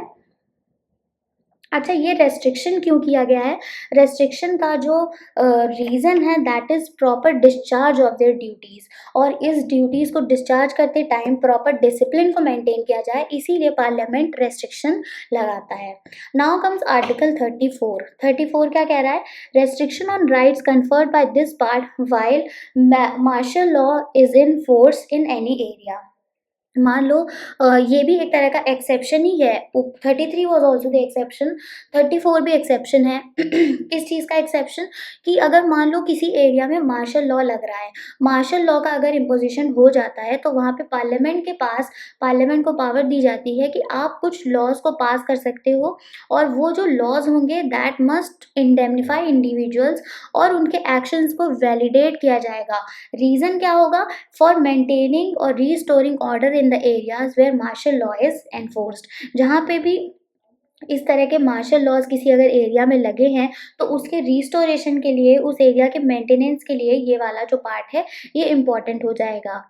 S1: अच्छा ये रेस्ट्रिक्शन क्यों किया गया है? रेस्ट्रिक्शन का जो रीज़न है that is proper discharge of their duties, और इस ड्यूटीज़ को डिस्चार्ज करते टाइम प्रॉपर डिसिप्लिन को मेंटेन किया जाए, इसीलिए पार्लियामेंट रेस्ट्रिक्शन लगाता है। Now comes article 34। 34 क्या कह रहा है? Restriction on rights conferred by this part while martial law is in force in any area. मान लो ये भी एक तरह का एक्सेप्शन ही है। 33 वाज आल्सो द एक्सेप्शन, 34 भी एक्सेप्शन है। किस चीज़ का एक्सेप्शन? कि अगर मान लो किसी एरिया में मार्शल लॉ लग रहा है, मार्शल लॉ का अगर इम्पोजिशन हो जाता है तो वहाँ पे पार्लियामेंट को पावर दी जाती है कि आप कुछ लॉज को पास कर सकते हो, और वो जो लॉज होंगे दैट मस्ट इंडेमनिफाई इंडिविजुअल्स, और उनके एक्शंस को वैलिडेट किया जाएगा। रीज़न क्या होगा? फॉर मेंटेनिंग और restoring order in the areas where martial law is enforced. जहाँ पे भी इस तरह के मार्शल लॉज किसी अगर एरिया में लगे हैं तो उसके रिस्टोरेशन के लिए, उस एरिया के मेंटेनेंस के लिए ये वाला जो पार्ट है ये इम्पोर्टेंट हो जाएगा।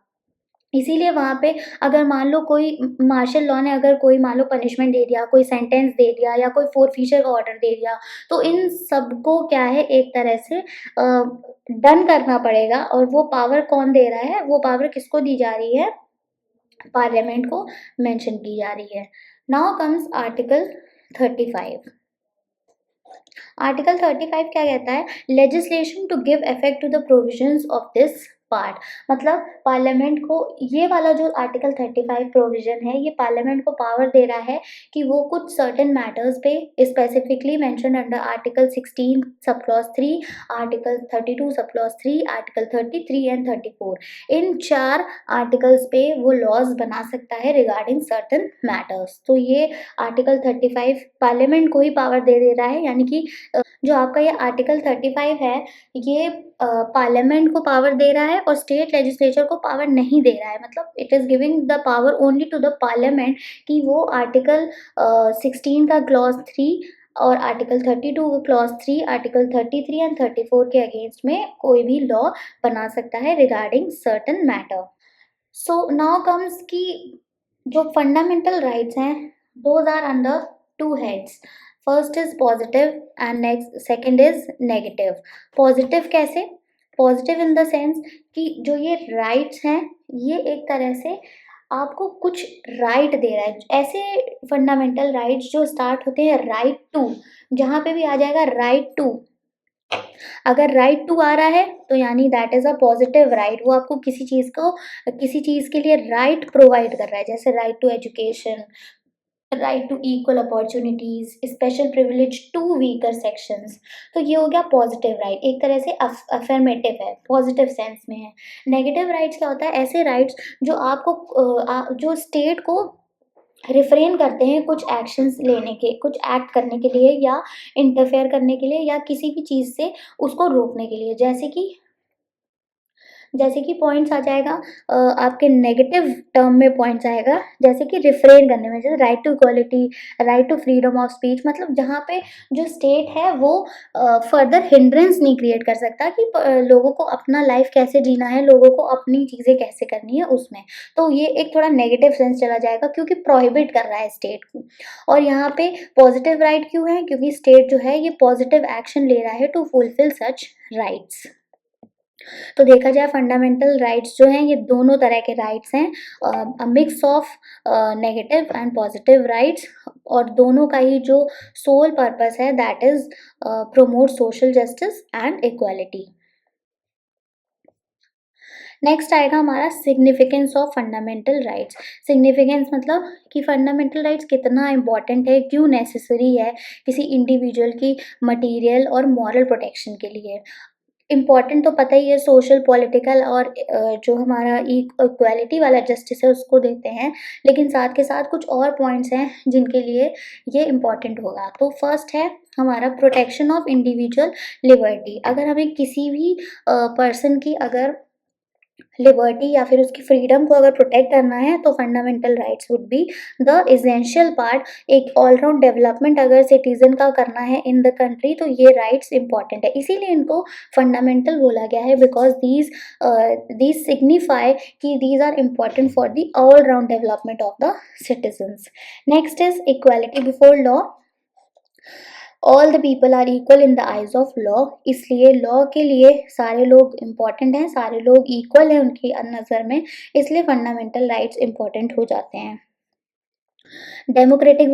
S1: इसीलिए वहाँ पे अगर मान लो कोई मार्शल लॉ ने अगर कोई मान लो पनिशमेंट दे दिया, कोई सेंटेंस दे दिया, या कोई फोरफिचर का ऑर्डर दे दिया, तो इन सबको क्या है एक तरह से डन करना पड़ेगा। और वो पावर कौन दे रहा है? वो पावर किसको दी जा रही है? पार्लियामेंट को मेंशन की जा रही है। Now comes article 35। आर्टिकल 35 क्या कहता है? Legislation to give effect to the provisions of this part. मतलब पार्लियामेंट को ये वाला जो आर्टिकल 35 प्रोविजन है, ये पार्लियामेंट को पावर दे रहा है कि वो कुछ सर्टेन मैटर्स पे specifically mention under article 16 sub clause 3, article 32 sub clause 3, article 33 and 34, in 4 articles पे वो लॉज बना सकता है रिगार्डिंग सर्टेन मैटर्स। तो ये आर्टिकल 35 पार्लियामेंट को ही पावर दे रहा है, यानी कि जो आपका ये आर्टिकल 35 है ये पार्लियामेंट को पावर दे रहा है और स्टेट लेजिस्लेचर को पावर नहीं दे रहा है। मतलब it is giving the power only to the parliament कि वो आर्टिकल 16 का क्लॉज 3 और आर्टिकल 32 का क्लॉज 3, आर्टिकल 33 एंड 34 के अगेंस्ट में कोई भी लॉ बना सकता है regarding certain matter. So now comes कि जो फंडामेंटल राइट्स हैं those are under 2 heads. First is positive and next second is negative. Positive कैसे? पॉजिटिव इन द सेंस कि जो ये राइट्स हैं ये एक तरह से आपको कुछ राइट दे रहा है। ऐसे फंडामेंटल राइट्स जो स्टार्ट होते हैं राइट टू, जहाँ पे भी आ जाएगा राइट टू, अगर राइट टू आ रहा है तो यानी that is a positive right, वो आपको किसी चीज़ के लिए राइट प्रोवाइड कर रहा है, जैसे right to education, right to equal opportunities, special privilege to weaker sections. तो ये हो गया पॉजिटिव राइट, एक तरह से अफर्मेटिव है, पॉजिटिव सेंस में है। नेगेटिव राइट्स क्या होता है, ऐसे राइट्स जो जो स्टेट को रिफ्रेन करते हैं कुछ एक्शंस लेने के, कुछ एक्ट करने के लिए, या इंटरफेयर करने के लिए, या किसी भी चीज़ से उसको रोकने के लिए। जैसे कि पॉइंट्स आ जाएगा, आपके नेगेटिव टर्म में पॉइंट्स आएगा, जैसे कि रिफ्रेन करने में, जैसे right to equality, right to freedom of speech, मतलब जहाँ पे जो स्टेट है वो फर्दर हिंड्रेंस नहीं क्रिएट कर सकता कि लोगों को अपना लाइफ कैसे जीना है, लोगों को अपनी चीज़ें कैसे करनी है उसमें। तो ये एक थोड़ा नेगेटिव सेंस चला जाएगा, क्योंकि प्रोहिबिट कर रहा है स्टेट को। और यहाँ पे पॉजिटिव राइट क्यों है, क्योंकि स्टेट जो है ये पॉजिटिव एक्शन ले रहा है टू फुलफिल सच राइट्स। तो देखा जाए फंडामेंटल राइट्स जो हैं ये दोनों तरह के राइट्स हैं, अ mix of negative and positive rights, और दोनों का ही जो सोल पर्पस है that is promote social justice and equality. Next आएगा हमारा significance of fundamental rights. Significance मतलब कि फंडामेंटल राइट्स कितना इंपॉर्टेंट है, क्यों नेसेसरी है किसी इंडिविजुअल की मटेरियल और मॉरल प्रोटेक्शन के लिए। इम्पॉर्टेंट तो पता ही है, सोशल, पॉलिटिकल और जो हमारा इक्वालिटी वाला जस्टिस है उसको देते हैं, लेकिन साथ के साथ कुछ और पॉइंट्स हैं जिनके लिए ये इम्पॉर्टेंट होगा। तो फर्स्ट है हमारा प्रोटेक्शन ऑफ इंडिविजुअल लिबर्टी। अगर हमें किसी भी पर्सन की अगर लिबर्टी या फिर उसकी फ्रीडम को अगर प्रोटेक्ट करना है तो fundamental rights would be the essential part. एक ऑलराउंड डेवलपमेंट अगर सिटीजन का करना है इन द कंट्री तो ये राइट्स इंपॉर्टेंट है, इसीलिए इनको फंडामेंटल बोला गया है, बिकॉज दीज सिग्निफाई कि these are important for the all round development of the citizens. Next is equality before law. All the people are equal in the eyes of law, इसलिए law के लिए सारे लोग important हैं, सारे लोग equal हैं उनकी नज़र में, इसलिए फंडामेंटल राइट्स इम्पॉर्टेंट हो जाते हैं। डेमोक्रेटिक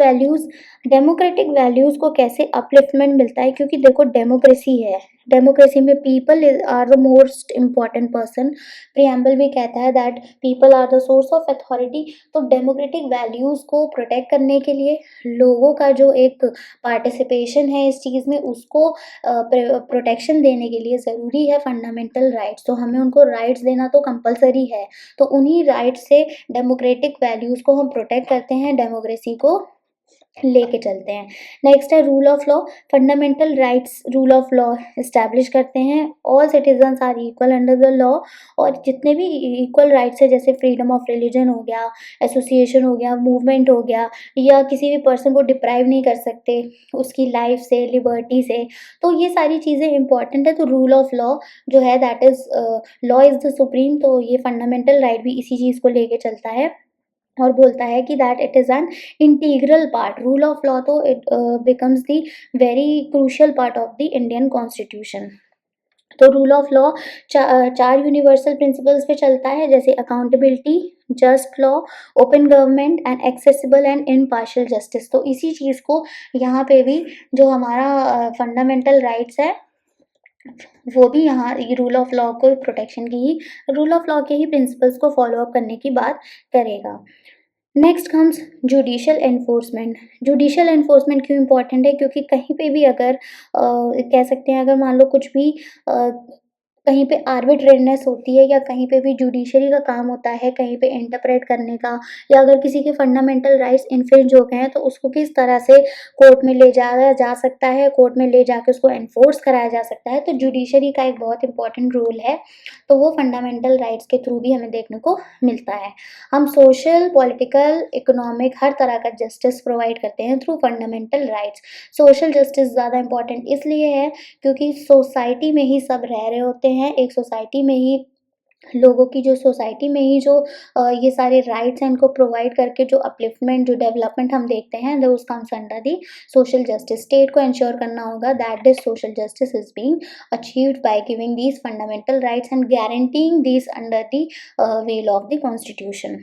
S1: वैल्यूज को कैसे अपलिफ्टमेंट मिलता है, क्योंकि देखो डेमोक्रेसी है, डेमोक्रेसी में people are the most important person. Preamble भी कहता है that people are the source of authority. तो डेमोक्रेटिक वैल्यूज को प्रोटेक्ट करने के लिए लोगों का जो एक पार्टिसिपेशन है इस चीज़ में, उसको प्रोटेक्शन देने के लिए ज़रूरी है फंडामेंटल राइट्स, तो हमें उनको राइट्स देना तो कंपलसरी है। तो उन्हीं राइट्स से डेमोक्रेटिक वैल्यूज़ को हम प्रोटेक्ट करते हैं, डेमोक्रेसी को लेके चलते हैं। नेक्स्ट है rule of law. Fundamental rights rule of law establish करते हैं, all citizens are equal under the law. और जितने भी इक्वल राइट्स है, जैसे फ्रीडम ऑफ रिलीजन हो गया, एसोसिएशन हो गया, मूवमेंट हो गया, या किसी भी पर्सन को डिप्राइव नहीं कर सकते उसकी लाइफ से, लिबर्टी से। तो ये सारी चीज़ें इंपॉर्टेंट है। तो रूल ऑफ लॉ जो है that is law is the supreme, तो ये फंडामेंटल राइट भी इसी चीज़ को लेके चलता है और बोलता है कि that it is an integral part. Rule of law तो it becomes the very crucial part of the Indian constitution. तो रूल ऑफ लॉ चार यूनिवर्सल प्रिंसिपल्स पे चलता है, जैसे accountability, just law, open government and accessible and impartial justice. तो इसी चीज़ को यहाँ पे भी जो हमारा फंडामेंटल राइट्स है वो भी यहाँ ये रूल ऑफ लॉ को प्रोटेक्शन की ही, रूल ऑफ लॉ के ही प्रिंसिपल्स को फॉलो अप करने की बात करेगा। Next comes judicial enforcement. Judicial enforcement क्यों इम्पोर्टेंट है, क्योंकि कहीं पे भी अगर कह सकते हैं, अगर मान लो कुछ भी कहीं पे आर्बिट्रेरीनेस होती है, या कहीं पे भी जुडिशरी का काम होता है कहीं पे इंटरप्रेट करने का, या अगर किसी के फंडामेंटल राइट्स इन्फ्रिंज हो गए हैं तो उसको किस तरह से कोर्ट में ले जाया जा सकता है, कोर्ट में ले जाके उसको एनफोर्स कराया जा सकता है, तो जुडिशरी का एक बहुत इंपॉर्टेंट रोल है। तो वो फंडामेंटल राइट्स के थ्रू भी हमें देखने को मिलता है। हम सोशल, पॉलिटिकल, इकोनॉमिक हर तरह का जस्टिस प्रोवाइड करते हैं through fundamental rights. Social justice ज़्यादा इंपॉर्टेंट इसलिए है क्योंकि सोसाइटी में ही सब रह रहे होते हैं, एक सोसाइटी में ही लोगों की जो सोसाइटी में ही जो ये सारे राइट्स हैं इनको प्रोवाइड करके जो अपलिफ्टमेंट, जो डेवलपमेंट हम देखते हैं, those comes under the social justice. State को इंश्योर करना होगा that this social justice is being achieved by giving these fundamental rights and guaranteeing these under the well of the constitution.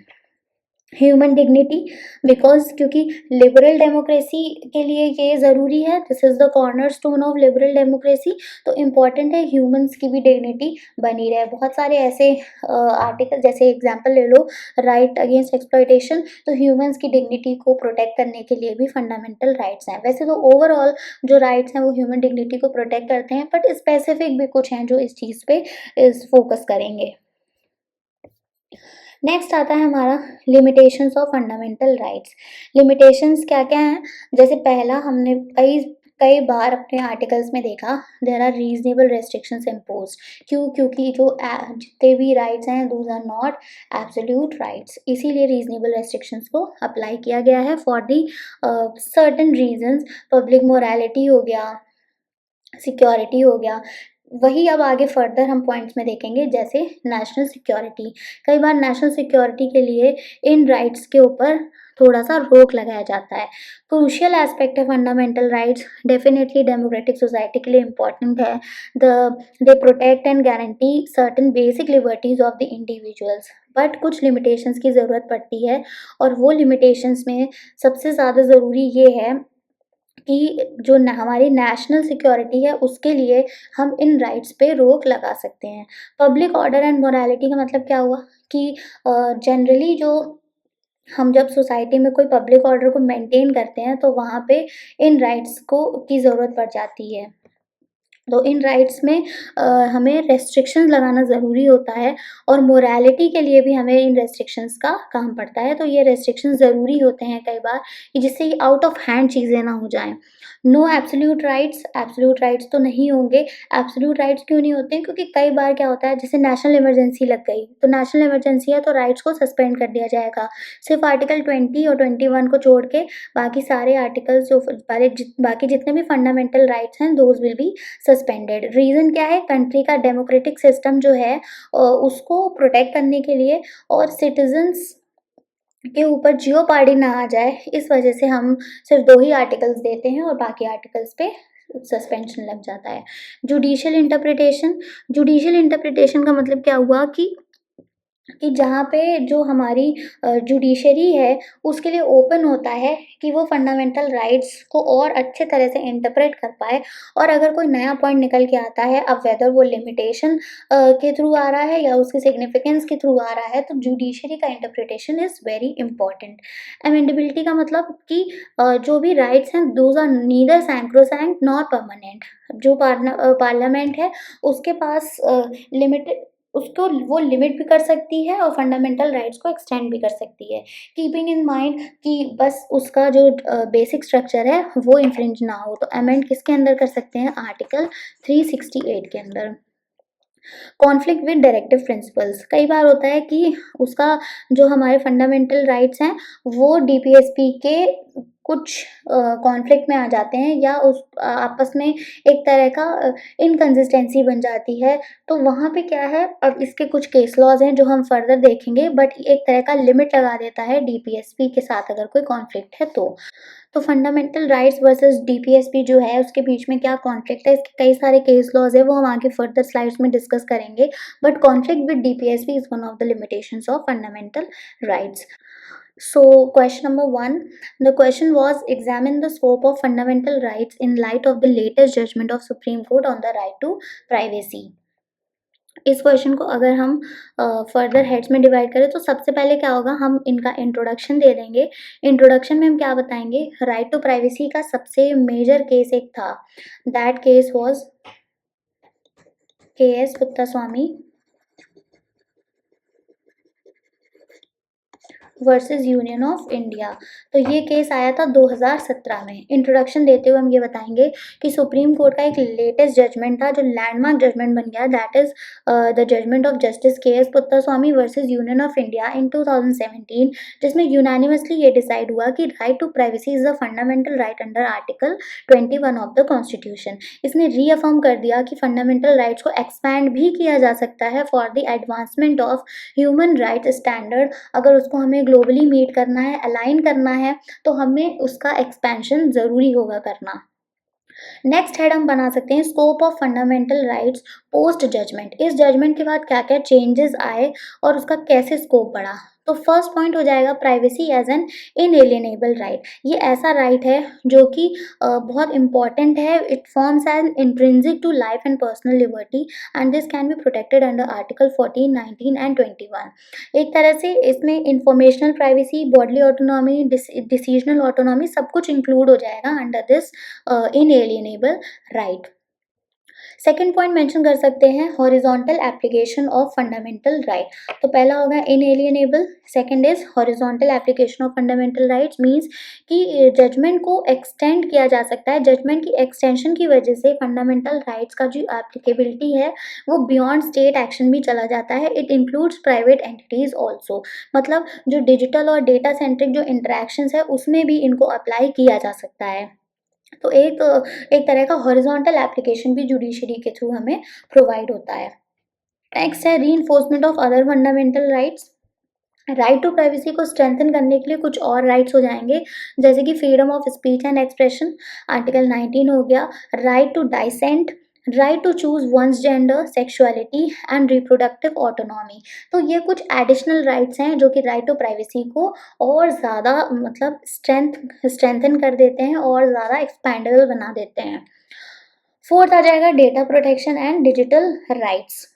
S1: Human dignity, because क्योंकि liberal democracy के लिए ये ज़रूरी है, this is the corner stone of liberal democracy. तो important है humans की भी डिग्निटी बनी रहे। बहुत सारे ऐसे आर्टिकल, जैसे एग्जांपल ले लो, राइट अगेंस्ट एक्सप्लॉयटेशन, तो ह्यूमंस की डिग्निटी को प्रोटेक्ट करने के लिए भी फंडामेंटल राइट्स हैं। वैसे तो ओवरऑल जो राइट्स हैं वो ह्यूमन डिग्निटी को प्रोटेक्ट करते हैं, बट स्पेसिफिक भी कुछ हैं जो इस चीज़ पे इस फोकस करेंगे। नेक्स्ट आता है हमारा limitations of fundamental rights. Limitations क्या क्या हैं? जैसे पहला, हमने कई कई बार अपने आर्टिकल्स में देखा, there are reasonable restrictions imposed. क्यों? क्योंकि जो जितने भी राइट्स हैं those are not absolute rights, इसीलिए रीजनेबल रेस्ट्रिक्शंस को अप्लाई किया गया है for the certain reasons. Public morality हो गया, सिक्योरिटी हो गया। वही अब आगे फर्दर हम पॉइंट्स में देखेंगे, जैसे नेशनल सिक्योरिटी। कई बार नेशनल सिक्योरिटी के लिए इन राइट्स के ऊपर थोड़ा सा रोक लगाया जाता है। क्रूशियल एस्पेक्ट है fundamental rights, definitely democratic society के लिए इम्पोर्टेंट है। The they protect and guarantee certain basic liberties of the individuals, but कुछ लिमिटेशंस की ज़रूरत पड़ती है। और वो लिमिटेशंस में सबसे ज़्यादा ज़रूरी ये है कि जो हमारी नेशनल सिक्योरिटी है उसके लिए हम इन राइट्स पे रोक लगा सकते हैं। पब्लिक ऑर्डर एंड मोरालिटी का मतलब क्या हुआ कि जनरली जो हम जब सोसाइटी में कोई पब्लिक ऑर्डर को मेंटेन करते हैं तो वहाँ पे इन राइट्स को की ज़रूरत पड़ जाती है। तो इन राइट्स में हमें रेस्ट्रिक्शंस लगाना ज़रूरी होता है, और मोरालिटी के लिए भी हमें इन रेस्ट्रिक्शंस का काम पड़ता है। तो ये रेस्ट्रिक्शंस ज़रूरी होते हैं कई बार, कि जिससे कि आउट ऑफ हैंड चीज़ें ना हो जाएँ। नो एब्सोल्यूट राइट्स तो नहीं होंगे। एब्सोल्यूट राइट्स क्यों नहीं होते हैं? क्योंकि कई बार क्या होता है, जैसे नेशनल इमरजेंसी लग गई, तो नेशनल इमरजेंसी है तो राइट्स को सस्पेंड कर दिया जाएगा। सिर्फ़ आर्टिकल 20 और 21 को छोड़ के बाकी सारे आर्टिकल्स, जो बाकी जितने भी फंडामेंटल राइट्स हैं, those will be suspended. Reason क्या है? कंट्री का डेमोक्रेटिक सिस्टम जो है उसको प्रोटेक्ट करने के लिए, और सिटीजन्स के ऊपर जियोपार्डी ना आ जाए, इस वजह से हम सिर्फ 2 ही आर्टिकल्स देते हैं और बाकी आर्टिकल्स पे सस्पेंशन लग जाता है। जुडिशियल इंटरप्रिटेशन का मतलब क्या हुआ कि जहाँ पे जो हमारी जुडिशरी है उसके लिए ओपन होता है कि वो फंडामेंटल राइट्स को और अच्छे तरह से इंटरप्रेट कर पाए। और अगर कोई नया पॉइंट निकल के आता है, अब वेदर वो लिमिटेशन के थ्रू आ रहा है या उसकी सिग्निफिकेंस के थ्रू आ रहा है, तो जुडिशरी का interpretation is very important. Amendability का मतलब कि जो भी राइट्स हैं those are neither sacrosanct nor permanent. जो पार्लियामेंट है उसके पास लिमिटेड, उसको वो लिमिट भी कर सकती है और फंडामेंटल राइट्स को एक्सटेंड भी कर सकती है, कीपिंग इन माइंड कि बस उसका जो बेसिक स्ट्रक्चर है वो इन्फ्रिंज ना हो। तो अमेंड किसके अंदर कर सकते हैं? आर्टिकल 368 के अंदर। कॉन्फ्लिक्ट विद डायरेक्टिव प्रिंसिपल्स, कई बार होता है कि उसका जो हमारे फंडामेंटल राइट्स हैं वो डीपीएसपी के कुछ कॉन्फ्लिक्ट में आ जाते हैं, या उस आपस में एक तरह का इनकंसिस्टेंसी बन जाती है। तो वहाँ पे क्या है, अब इसके कुछ केस लॉज हैं जो हम फर्दर देखेंगे, बट एक तरह का लिमिट लगा देता है डीपीएसपी के साथ अगर कोई कॉन्फ्लिक्ट है तो फंडामेंटल राइट्स वर्सेस डीपीएसपी जो है उसके बीच में क्या कॉन्फ्लिक्ट है, इसके कई सारे केस लॉज है, वो हम आगे फर्दर स्लाइड्स में डिस्कस करेंगे। But conflict with DPSP is one of the limitations of fundamental rights. So, question number 1, the question was, examine the scope of fundamental rights in light of the latest judgment of Supreme Court on the right to privacy. इस question को अगर हम further heads में divide करें तो सबसे पहले क्या होगा, हम इनका इंट्रोडक्शन दे देंगे। इंट्रोडक्शन में हम क्या बताएंगे? राइट टू प्राइवेसी का सबसे मेजर केस एक था, that case was K S Puttaswamy versus union of India. तो ये केस आया था 2017 में। इंट्रोडक्शन देते हुए हम ये बताएंगे कि सुप्रीम कोर्ट का एक लेटेस्ट जजमेंट था जो लैंडमार्क जजमेंट बन गया, that is the judgement of justice K S Puttaswamy versus union of India in 2017, जिसमें यूनानिमसली ये डिसाइड हुआ कि right to privacy is a fundamental right under article 21 of the constitution. इसने reaffirm कर दिया कि फंडामेंटल राइट्स को एक्सपैंड भी किया जा सकता है for the advancement of human rights standard. अगर उसको हमें ग्लोबली मीट करना है, अलाइन करना है, तो हमें उसका एक्सपेंशन ज़रूरी होगा करना। नेक्स्ट हेड हम बना सकते हैं scope of fundamental rights post judgment. इस जजमेंट के बाद क्या क्या चेंजेस आए और उसका कैसे स्कोप बढ़ा। तो फर्स्ट पॉइंट हो जाएगा privacy as an inalienable right. ये ऐसा राइट है जो कि बहुत इंपॉर्टेंट है। It forms an intrinsic to life and personal liberty and this can be protected under article 14, 19 and 21। एक तरह से इसमें informational privacy, bodily autonomy, decisional autonomy सब कुछ इंक्लूड हो जाएगा under this inalienable right. Second point mention कर सकते हैं horizontal application of fundamental right. तो पहला होगा inalienable, second is horizontal application of fundamental rights, means कि जजमेंट को एक्सटेंड किया जा सकता है। जजमेंट की एक्सटेंशन की वजह से फंडामेंटल राइट्स का जो एप्लीकेबिलिटी है वो बियॉन्ड स्टेट एक्शन भी चला जाता है। It includes private entities also, मतलब जो डिजिटल और डेटा सेंट्रिक जो इंटरेक्शंस है उसमें भी इनको अप्लाई किया जा सकता है। तो एक तरह का हॉरिजॉन्टल एप्लीकेशन भी जुडिशरी के थ्रू हमें प्रोवाइड होता है। नेक्स्ट है reinforcement of other fundamental rights. Right to privacy को स्ट्रेंथन करने के लिए कुछ और राइट्स हो जाएंगे, जैसे कि freedom of speech and expression, article 19 हो गया। Right to dissent, right to choose one's gender, sexuality and reproductive autonomy. तो ये कुछ एडिशनल राइट्स हैं जो कि राइट टू प्राइवेसी को और ज़्यादा मतलब स्ट्रेंथन कर देते हैं और ज़्यादा एक्सपैंडेबल बना देते हैं। फोर्थ आ जाएगा data protection and digital rights.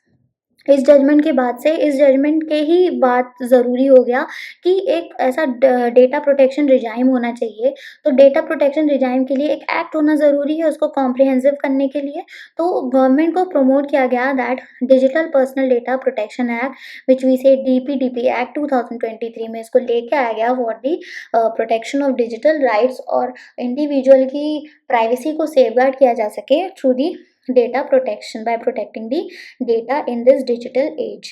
S1: इस जजमेंट के बाद से, इस जजमेंट के ही बात ज़रूरी हो गया कि एक ऐसा डेटा प्रोटेक्शन रिजाइम होना चाहिए। तो डेटा प्रोटेक्शन रिजाइम के लिए एक एक्ट होना ज़रूरी है उसको कॉम्प्रिहेंसिव करने के लिए। तो गवर्नमेंट को प्रमोट किया गया that digital personal data protection act which we say DPDP act 2023 में इसको लेके आया गया for the protection of digital rights और इंडिविजुअल की प्राइवेसी को सेफगार्ड किया जा सके through the data protection by protecting the data in this digital age।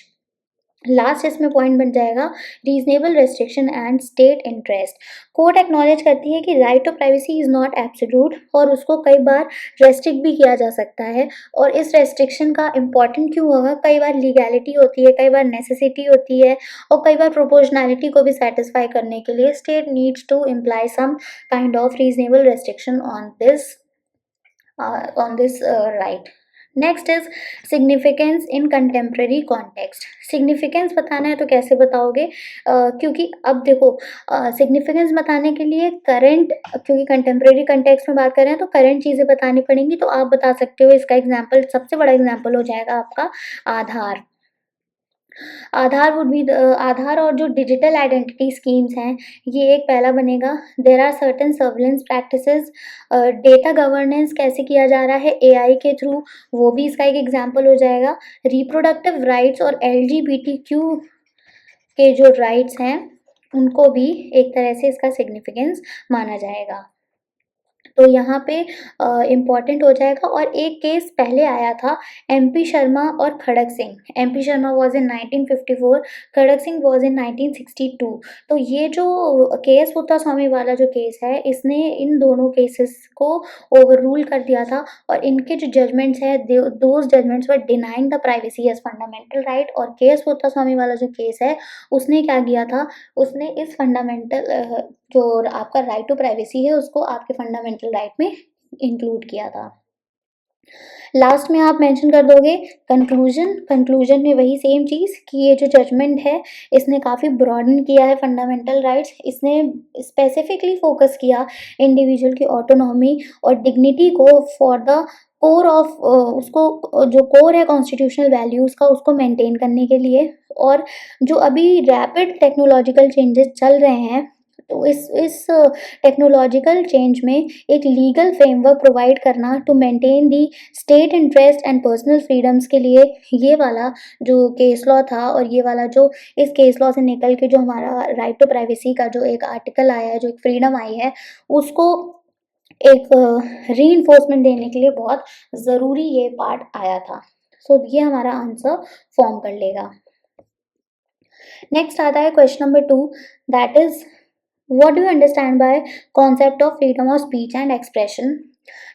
S1: Last इसमें पॉइंट बन जाएगा reasonable restriction and state interest. Court acknowledge करती है कि right to privacy is not absolute और उसको कई बार रेस्ट्रिक्ट भी किया जा सकता है। और इस रेस्ट्रिक्शन का इम्पॉर्टेंट क्यों होगा, कई बार लीगैलिटी होती है, कई बार नेसेसिटी होती है और कई बार प्रोपोर्शनैलिटी को भी सेटिस्फाई करने के लिए state needs to employ some kind of reasonable restriction on this right। Next is significance in contemporary context. Significance बताना है तो कैसे बताओगे, क्योंकि अब देखो सिग्निफिकेंस बताने के लिए करंट, क्योंकि कंटेम्प्रेरी कंटेक्स्ट में बात कर रहे हैं तो करंट चीज़ें बतानी पड़ेंगी। तो आप बता सकते हो, इसका एग्जाम्पल सबसे बड़ा एग्जाम्पल हो जाएगा आपका आधार। आधार वुड बी आधार और जो डिजिटल आइडेंटिटी स्कीम्स हैं ये एक पहला बनेगा। There are certain surveillance practices, data governance कैसे किया जा रहा है एआई के थ्रू, वो भी इसका एक एग्जांपल हो जाएगा। रिप्रोडक्टिव राइट्स और एलजीबीटीक्यू के जो राइट्स हैं उनको भी एक तरह से इसका सिग्निफिकेंस माना जाएगा। तो यहाँ पे इम्पॉर्टेंट हो जाएगा। और एक केस पहले आया था एमपी शर्मा और Khadak Singh. MP Sharma was in 1954, Khadak Singh was in 1962। तो ये जो केएस पुत्तास्वामी वाला जो केस है इसने इन दोनों केसेस को ओवर रूल कर दिया था और इनके जो जजमेंट्स है those judgments were denying the privacy as fundamental right. और केएस पुत्तास्वामी वाला जो केस है उसने क्या किया था, उसने इस फंडामेंटल जो आपका राइट टू प्राइवेसी है उसको आपके फंडामेंटल राइट में इंक्लूड किया था। लास्ट में आप मेंशन कर दोगे कंक्लूजन। कंक्लूजन में वही सेम चीज़ कि ये जो जजमेंट है इसने काफ़ी ब्रॉडन किया है फंडामेंटल राइट्स। इसने स्पेसिफिकली फोकस किया इंडिविजुअल की ऑटोनॉमी और डिग्निटी को फॉर द कोर ऑफ उसको जो कोर है कॉन्स्टिट्यूशनल वैल्यूज़ का उसको मेंटेन करने के लिए। और जो अभी रैपिड टेक्नोलॉजिकल चेंजेस चल रहे हैं तो इस टेक्नोलॉजिकल चेंज में एक लीगल फ्रेमवर्क प्रोवाइड करना to maintain the state interest and personal freedoms के लिए ये वाला जो केस लॉ था और ये वाला जो इस केस लॉ से निकल के जो हमारा राइट टू प्राइवेसी का जो एक आर्टिकल आया है, जो एक फ्रीडम आई है, उसको एक रीइंफोर्समेंट देने के लिए बहुत ज़रूरी ये पार्ट आया था। सो ये हमारा आंसर फॉर्म कर लेगा। नेक्स्ट आता है question number 2, that is what do you understand by concept of freedom of speech and expression?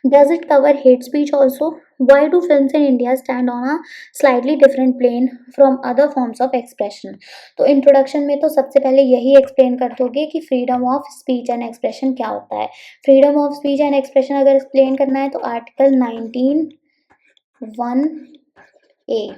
S1: Does it cover hate speech also? Why do films in India stand on a slightly different plane from other forms of expression? तो introduction में तो सबसे पहले यही explain कर दोगे कि freedom of speech and expression क्या होता है। Freedom of speech and expression अगर एक्सप्लेन करना है तो आर्टिकल 19(1)(a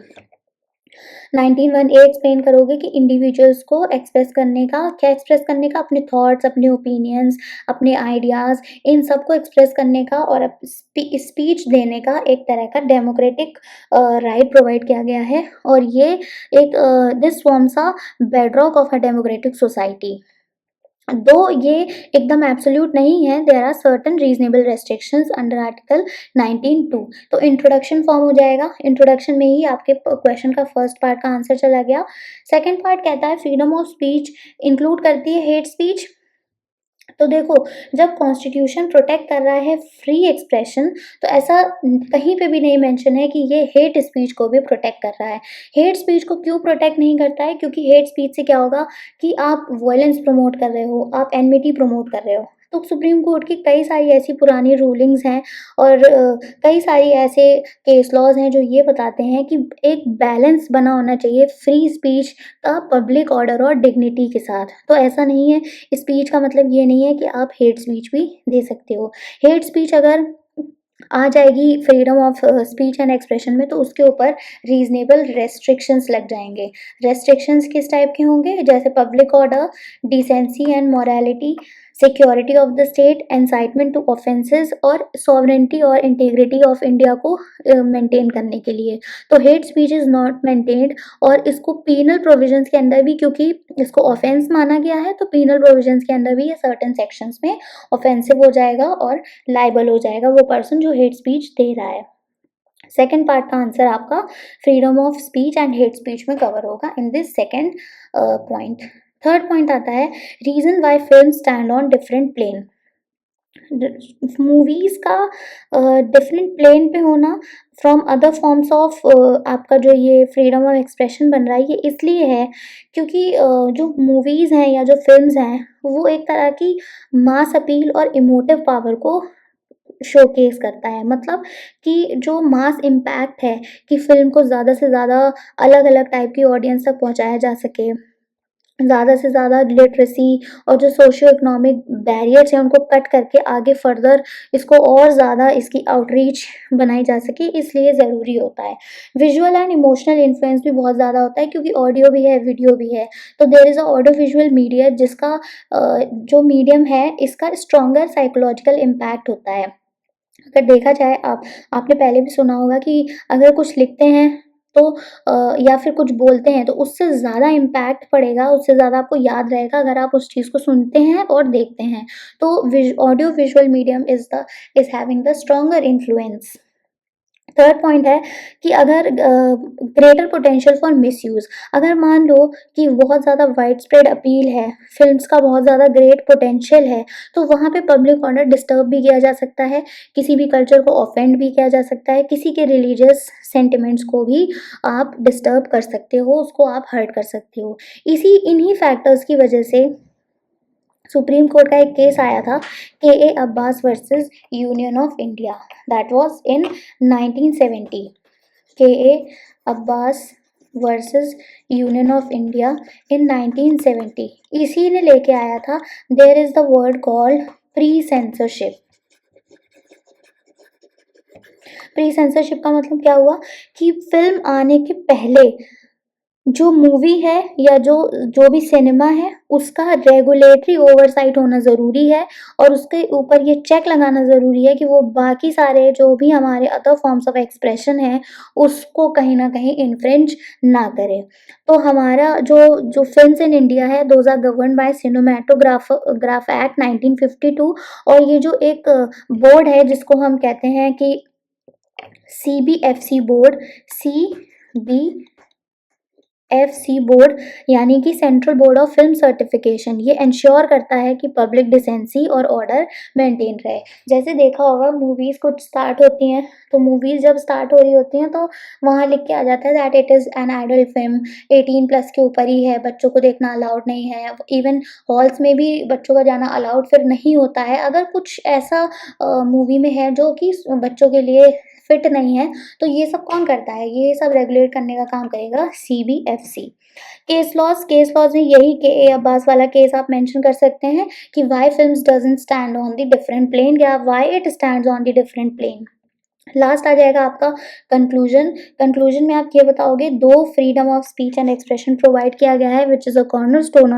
S1: 19(1) एक्सप्लेन करोगे कि इंडिविजुअल्स को एक्सप्रेस करने का क्या, एक्सप्रेस करने का अपने थॉट्स, अपने ओपिनियंस, अपने आइडियाज़, इन सब को एक्सप्रेस करने का और स्पीच देने का एक तरह का डेमोक्रेटिक राइट प्रोवाइड किया गया है। और ये एक this forms a bedrock of a democratic society. Though ये एकदम एब्सोल्यूट नहीं है, there are certain reasonable restrictions under article 19(2). तो इंट्रोडक्शन फॉर्म हो जाएगा। इंट्रोडक्शन में ही आपके क्वेश्चन का फर्स्ट पार्ट का आंसर चला गया। सेकंड पार्ट कहता है फ्रीडम ऑफ स्पीच इंक्लूड करती है हेट स्पीच। तो देखो, जब कॉन्स्टिट्यूशन प्रोटेक्ट कर रहा है फ्री एक्सप्रेशन, तो ऐसा कहीं पे भी नहीं मेंशन है कि ये हेट स्पीच को भी प्रोटेक्ट कर रहा है। हेट स्पीच को क्यों प्रोटेक्ट नहीं करता है? क्योंकि हेट स्पीच से क्या होगा कि आप वायलेंस प्रमोट कर रहे हो, आप एनमिटी प्रमोट कर रहे हो। तो सुप्रीम कोर्ट की कई सारी ऐसी पुरानी रूलिंग्स हैं और कई सारी ऐसे केस लॉज हैं जो ये बताते हैं कि एक बैलेंस बना होना चाहिए फ्री स्पीच का पब्लिक ऑर्डर और डिग्निटी के साथ। तो ऐसा नहीं है, स्पीच का मतलब ये नहीं है कि आप हेट स्पीच भी दे सकते हो। हेट स्पीच अगर आ जाएगी freedom of speech and expression में, तो उसके ऊपर रीजनेबल रेस्ट्रिक्शंस लग जाएंगे। रेस्ट्रिक्शंस किस टाइप के होंगे? जैसे public order, decency and morality, security of the state, incitement to offences और सॉवरेंटी और इंटीग्रिटी ऑफ इंडिया को मेंटेन करने के लिए। तो hate speech is not maintained, और इसको पीनल प्रोविजंस के अंदर भी, क्योंकि इसको ऑफेंस माना गया है, तो पीनल प्रोविजंस के अंदर भी ये सर्टेन सेक्शंस में ऑफेंसिव हो जाएगा और लाइबल हो जाएगा वो पर्सन जो हेट स्पीच दे रहा है। सेकेंड पार्ट का आंसर आपका freedom of speech and hate speech में कवर होगा in this second point. Third point आता है reason why film stand on different plane. Movies का डिफरेंट प्लेन पे होना फ्रॉम अदर फॉर्म्स ऑफ आपका जो ये फ्रीडम ऑफ एक्सप्रेशन बन रहा है, ये इसलिए है क्योंकि जो मूवीज हैं या जो फिल्म्स हैं वो एक तरह की मास अपील और इमोटिव पावर को शोकेस करता है। मतलब कि जो मास इम्पैक्ट है कि फ़िल्म को ज़्यादा से ज़्यादा अलग-अलग टाइप की ऑडियंस तक पहुँचाया जा सके। ज़्यादा से ज़्यादा लिटरेसी और जो सोशियो इकोनॉमिक बैरियर्स हैं उनको कट करके आगे फर्दर इसको और ज़्यादा इसकी आउटरीच बनाई जा सके, इसलिए ज़रूरी होता है। विजुअल एंड इमोशनल इन्फ्लुएंस भी बहुत ज़्यादा होता है क्योंकि ऑडियो भी है, वीडियो भी है। तो there is a audio visual media जिसका जो मीडियम है इसका स्ट्रॉन्गर साइकोलॉजिकल इम्पैक्ट होता है। अगर देखा जाए, आपने पहले भी सुना होगा कि अगर कुछ लिखते हैं तो या फिर कुछ बोलते हैं तो उससे ज़्यादा इम्पैक्ट पड़ेगा, उससे ज़्यादा आपको याद रहेगा अगर आप उस चीज़ को सुनते हैं और देखते हैं। तो audio visual medium is having the stronger influence. Third point है कि अगर ग्रेटर पोटेंशियल फॉर मिसयूज़, अगर मान लो कि बहुत ज़्यादा वाइड स्प्रेड अपील है, फिल्म्स का बहुत ज़्यादा ग्रेट पोटेंशियल है, तो वहाँ पे पब्लिक ऑर्डर डिस्टर्ब भी किया जा सकता है, किसी भी कल्चर को ऑफेंड भी किया जा सकता है, किसी के रिलीजियस सेंटिमेंट्स को भी आप डिस्टर्ब कर सकते हो, उसको आप हर्ट कर सकते हो। इन्हीं फैक्टर्स की वजह से सुप्रीम कोर्ट का एक केस आया था, K A Abbas versus union of India, that was in 1970। K A Abbas versus union of India in 1970, इसी ने लेके आया था there is the word called pre censorship. Pre censorship का मतलब क्या हुआ कि फिल्म आने के पहले जो मूवी है या जो जो भी सिनेमा है उसका रेगुलेटरी ओवरसाइट होना ज़रूरी है, और उसके ऊपर ये चेक लगाना ज़रूरी है कि वो बाकी सारे जो भी हमारे अदर फॉर्म्स ऑफ एक्सप्रेशन हैं उसको कहीं न कहीं इन्फ्रिंज ना करे। तो हमारा जो जो फिल्म्स इन इंडिया है those are governed by cinematograph act 1952, और ये जो एक बोर्ड है जिसको हम कहते हैं कि CBFC board, CB FC board यानी कि central board of film certification, ये इंश्योर करता है कि पब्लिक डिसेंसी और ऑर्डर मेंटेन रहे। जैसे देखा होगा मूवीज़ कुछ स्टार्ट होती हैं, तो मूवीज़ जब स्टार्ट हो रही होती हैं तो वहाँ लिख के आ जाता है that it is an adult film, 18+ के ऊपर ही है, बच्चों को देखना अलाउड नहीं है। इवन हॉल्स में भी बच्चों का जाना अलाउड फिर नहीं होता है अगर कुछ ऐसा मूवी में है जो कि बच्चों के लिए फिट नहीं है। तो ये सब कौन करता है? ये सब रेगुलेट करने का काम करेगा सीबीएफसी। केस लॉज में यही के ए अब्बास वाला केस आप मेंशन कर सकते हैं कि why films doesn't stand on the different plane, या why it stands on the different plane. Last आ जाएगा आपका कंक्लूजन। कंक्लूजन में आप ये बताओगे, दो freedom of speech and expression provide किया गया है which is a corner stone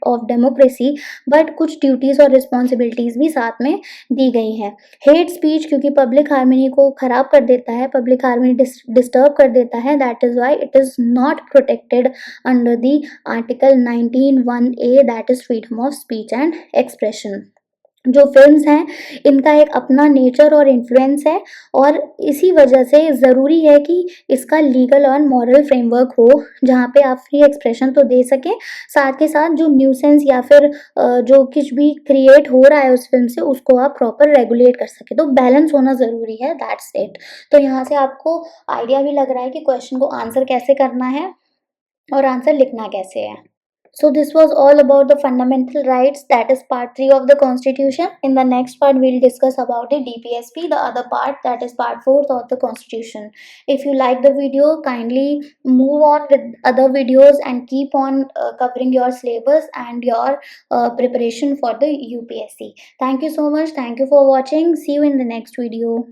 S1: of democracy, but कुछ ड्यूटीज़ और रिस्पॉन्सिबिलिटीज़ भी साथ में दी गई हैं। हेट स्पीच क्योंकि पब्लिक हार्मनी को ख़राब कर देता है, पब्लिक हार्मनी डिस्टर्ब कर देता है, that is why it is not protected under the article 19(1)(a) that is freedom of speech and expression. जो फिल्म्स हैं इनका एक अपना नेचर और इन्फ्लुएंस है, और इसी वजह से ज़रूरी है कि इसका लीगल और मॉरल फ्रेमवर्क हो जहाँ पे आप फ्री एक्सप्रेशन तो दे सकें, साथ के साथ जो न्यूसेंस या फिर जो कुछ भी क्रिएट हो रहा है उस फिल्म से उसको आप प्रॉपर रेगुलेट कर सकें। तो बैलेंस होना ज़रूरी है, दैट्स इट। तो यहाँ से आपको आइडिया भी लग रहा है कि क्वेश्चन को आंसर कैसे करना है और आंसर लिखना कैसे है। So this was all about the fundamental rights, that is part 3 of the constitution. In the next part we'll discuss about the DPSP, the other part that is part 4 of the constitution. If you like the video, kindly move on with other videos and keep on covering your syllabus and your preparation for the UPSC. Thank you so much. Thank you for watching. See you in the next video.